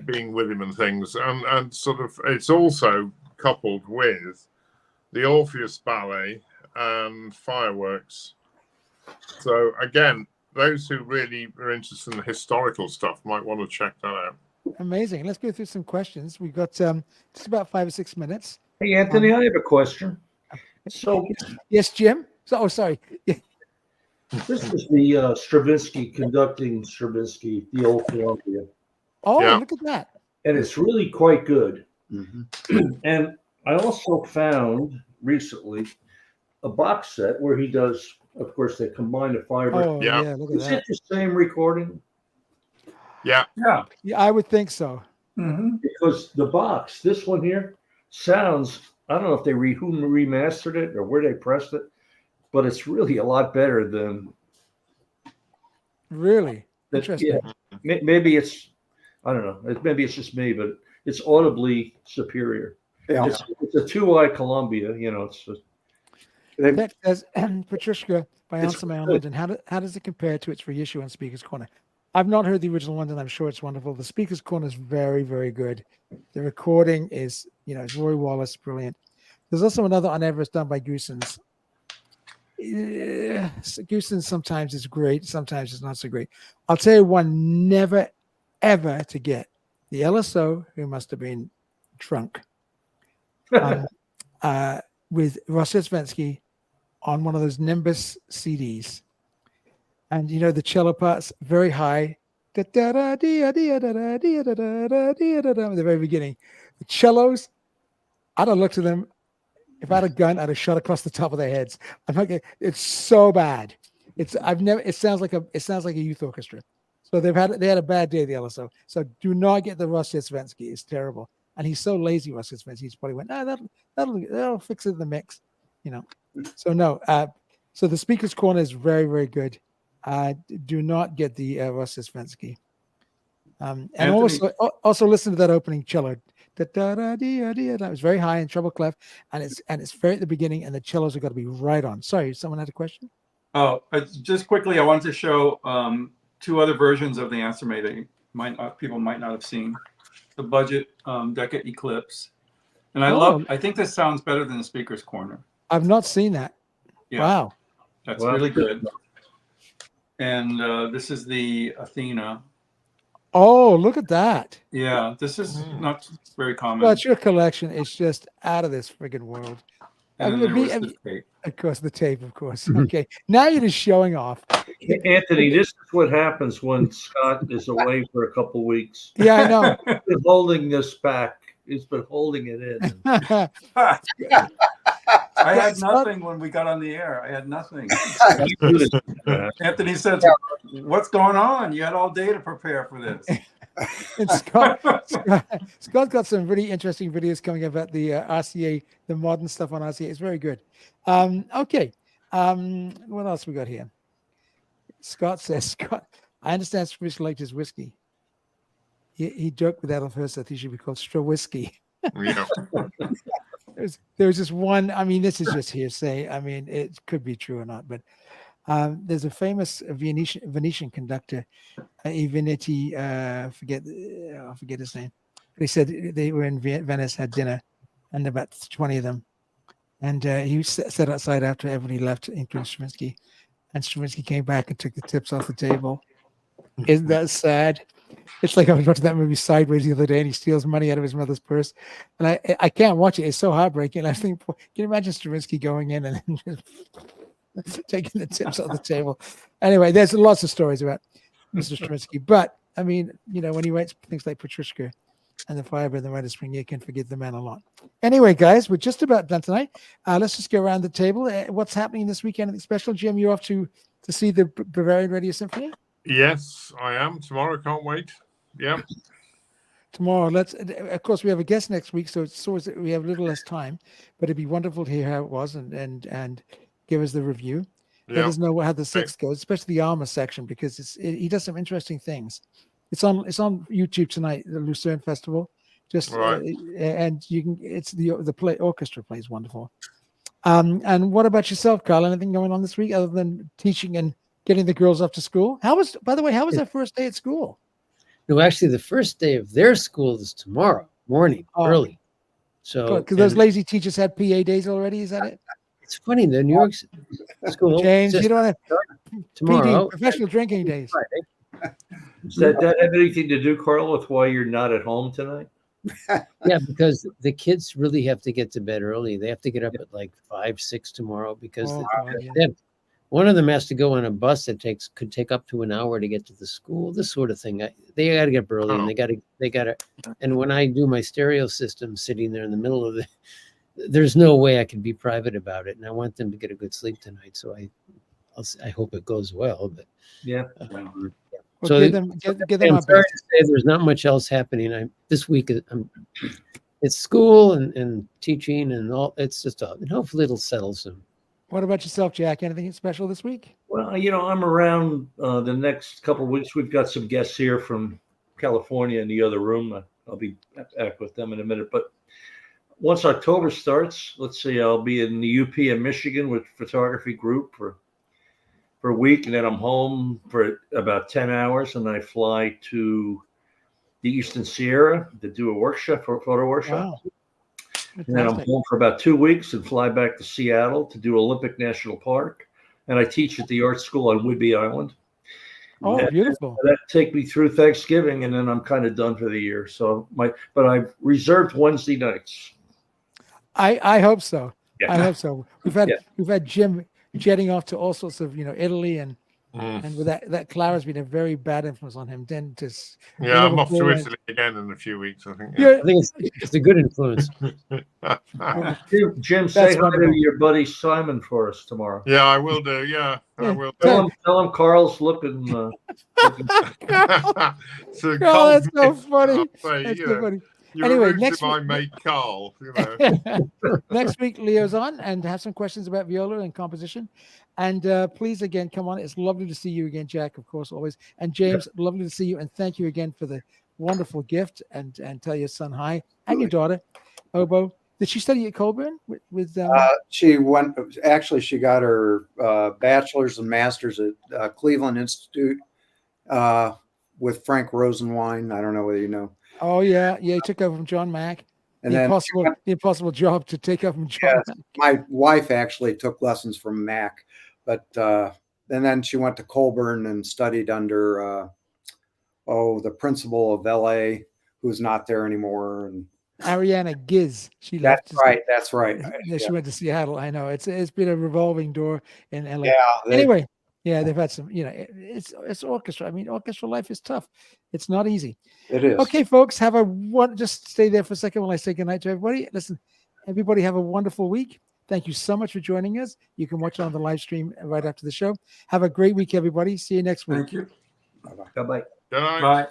being with him and things, and sort of it's also coupled with the Orpheus Ballet and Fireworks. So again, those who really are interested in the historical stuff might want to check that out. Amazing. Let's go through some questions. We've got just about 5 or 6 minutes. Hey, Anthony, I have a question. So Yes, Jim. Sorry. this is the Stravinsky conducting Stravinsky, the old Columbia, Oh, Yeah. look at that. and it's really quite good. Mhm. And I also found recently a box set where he does, of course, they combine the fiber. Oh, Yeah. yeah, look at Is that. it the same recording? Yeah, Yeah. Yeah, I would think so. Mhm. Because the box, this one here, sounds, I don't know if they who remastered it or where they pressed it, but it's really a lot better than Really that. interesting. Yeah, maybe it's, I don't know. Maybe it's just me, but it's audibly superior. Yeah. It's a 2i Columbia, it's just, That says Petrushka by It's Anselm good. Almond. And how does it compare to its reissue on Speaker's Corner? I've not heard the original one, and I'm sure it's wonderful. The Speaker's Corner is very, very good. The recording is, it's Roy Wallace, brilliant. There's also another on Everest done by Goossens. Goossens sometimes is great, sometimes it's not so great. I'll tell you one never, ever to get. The LSO, who must have been drunk, with Rossesvensky on one of those Nimbus CDs. And the cello parts very high. At the very beginning. The cellos, I'd have looked at them. If I had a gun, I'd have shot across the top of their heads. It's so bad. It sounds like a youth orchestra. So they had a bad day, the LSO. So do not get the Rossesvensky. It's terrible. And he's so lazy, Rossesvensky. He's probably went, that'll fix it in the mix. So no. So the Speaker's Corner is very, very good. Do not get the Rossesvensky. And Anthony- also listen to that opening cello. That was very high in treble clef, and it's very at the beginning, and the cellos have got to be right on. Sorry, someone had a question? Oh, just quickly, I wanted to show 2 other versions of the answer made that people might not have seen. The budget Decca Eclipse, and I think this sounds better than the Speaker's Corner. I've not seen that. Yeah. Wow. That's Wow. really good. And this is the Athena. Oh, look at that. Yeah, this is not very common. Well, it's your collection. It's just out of this friggin' world. And there was the tape. Of course, the tape, of course. Okay. Now you're just showing off. Anthony, this is what happens when Scott is away for a couple weeks. Yeah, I know. He's been holding this back. He's been holding it in. I had nothing when we got on the air. I had nothing. Anthony said, "What's going on? You had all day to prepare for this." And Scott's got some really interesting videos coming about the RCA, the modern stuff on RCA. It's very good. Okay. What else we got here? Scott says, Scott, I understand Stravinsky liked his whiskey. He joked with Adolf Hirsch that he should be called Strawinsky. Yeah. There was just one. I mean, this is just hearsay. I mean, it could be true or not, but there's a famous Venetian conductor, Ivaniti, I forget his name. But he said they were in Venice, had dinner, and about 20 of them. And he sat outside after everybody left, including Stravinsky. And Stravinsky came back and took the tips off the table. Isn't that sad? It's like I was watching that movie Sideways the other day, and he steals money out of his mother's purse. And I can't watch it. It's so heartbreaking. I think, can you imagine Stravinsky going in and just taking the tips off the table? Anyway, there's lots of stories about Mr. Stravinsky. But, I mean, when he writes things like Petrushka and the Firebird and the Rite of Spring, you can forgive the man a lot. Anyway, guys, we're just about done tonight. Let's just go around the table. What's happening this weekend? Anything special? Jim, you're off to see the Bavarian Radio Symphony? Yes, I am. Tomorrow, can't wait. Yeah. Tomorrow, of course, we have a guest next week, so it's always we have a little less time, but it'd be wonderful to hear how it was and give us the review. Let us know how the sixth goes, especially the armor section, because he does some interesting things. It's on YouTube tonight, the Lucerne Festival. Just right. And you can. It's the orchestra plays wonderful. And what about yourself, Carl? Anything going on this week other than teaching and getting the girls off to school? By the way, how was their first day at school? No, actually, the first day of their school is tomorrow morning, early. So, because those lazy teachers had PA days already. Is that it? It's funny. The New York school, James, you don't have tomorrow PD, professional drinking days. Does that have anything to do, Carl, with why you're not at home tonight? Yeah, because the kids really have to get to bed early. They have to get up at like 5, 6 tomorrow because one of them has to go on a bus that could take up to an hour to get to the school. This sort of thing. They got to get up early, and they got to. And when I do my stereo system, sitting there in the middle of there's no way I can be private about it. And I want them to get a good sleep tonight. So I hope it goes well. But yeah. So give them I'm sorry to say there's not much else happening. This week it's school and teaching and all. It's just and hopefully it'll settle soon. What about yourself, Jack? Anything special this week? Well, I'm around the next couple of weeks. We've got some guests here from California in the other room. I'll be back with them in a minute. But once October starts, let's see, I'll be in the UP in Michigan with photography group for a week, and then I'm home for about 10 hours, and I fly to the Eastern Sierra to do a workshop, for a photo workshop. Wow. And then I'm home for about 2 weeks and fly back to Seattle to do Olympic National Park. And I teach at the art school on Whidbey Island. Oh, beautiful. That take me through Thanksgiving, and then I'm kind of done for the year. So but I've reserved Wednesday nights. I hope so. Yeah. I hope so. We've had Jim jetting off to all sorts of Italy and with that Clara's been a very bad influence on him. Then I'm off to Italy again in a few weeks, I think. I think it's a good influence. Jim, say hi to your buddy Simon for us tomorrow. Yeah, I will do. Yeah, I will do. Tell him Carl's looking. So Carl, that's so funny. That's so funny. Anyway, next week, my mate Carl. Next week, Leo's on and have some questions about viola and composition. And please, again, come on. It's lovely to see you again, Jack, of course, always. And James, lovely to see you. And thank you again for the wonderful gift. And tell your son hi and your daughter, Obo. Did she study at Colburn? She went. Actually, she got her bachelor's and master's at Cleveland Institute with Frank Rosenwein. I don't know whether you know. Oh yeah, he took over from John Mack. And the impossible job to take over from John Mack. My wife actually took lessons from Mack, but and then she went to Colburn and studied under the principal of LA, who's not there anymore, and Ariana Giz. She left. That's right. Yeah, she went to Seattle. I know it's been a revolving door in LA. Yeah. Anyway. Yeah, they've had some, it's orchestra. I mean, orchestral life is tough. It's not easy. It is. Okay, folks, just stay there for a second while I say goodnight to everybody. Listen, everybody have a wonderful week. Thank you so much for joining us. You can watch it on the live stream right after the show. Have a great week, everybody. See you next week. Thank you. Bye-bye. Bye. Bye.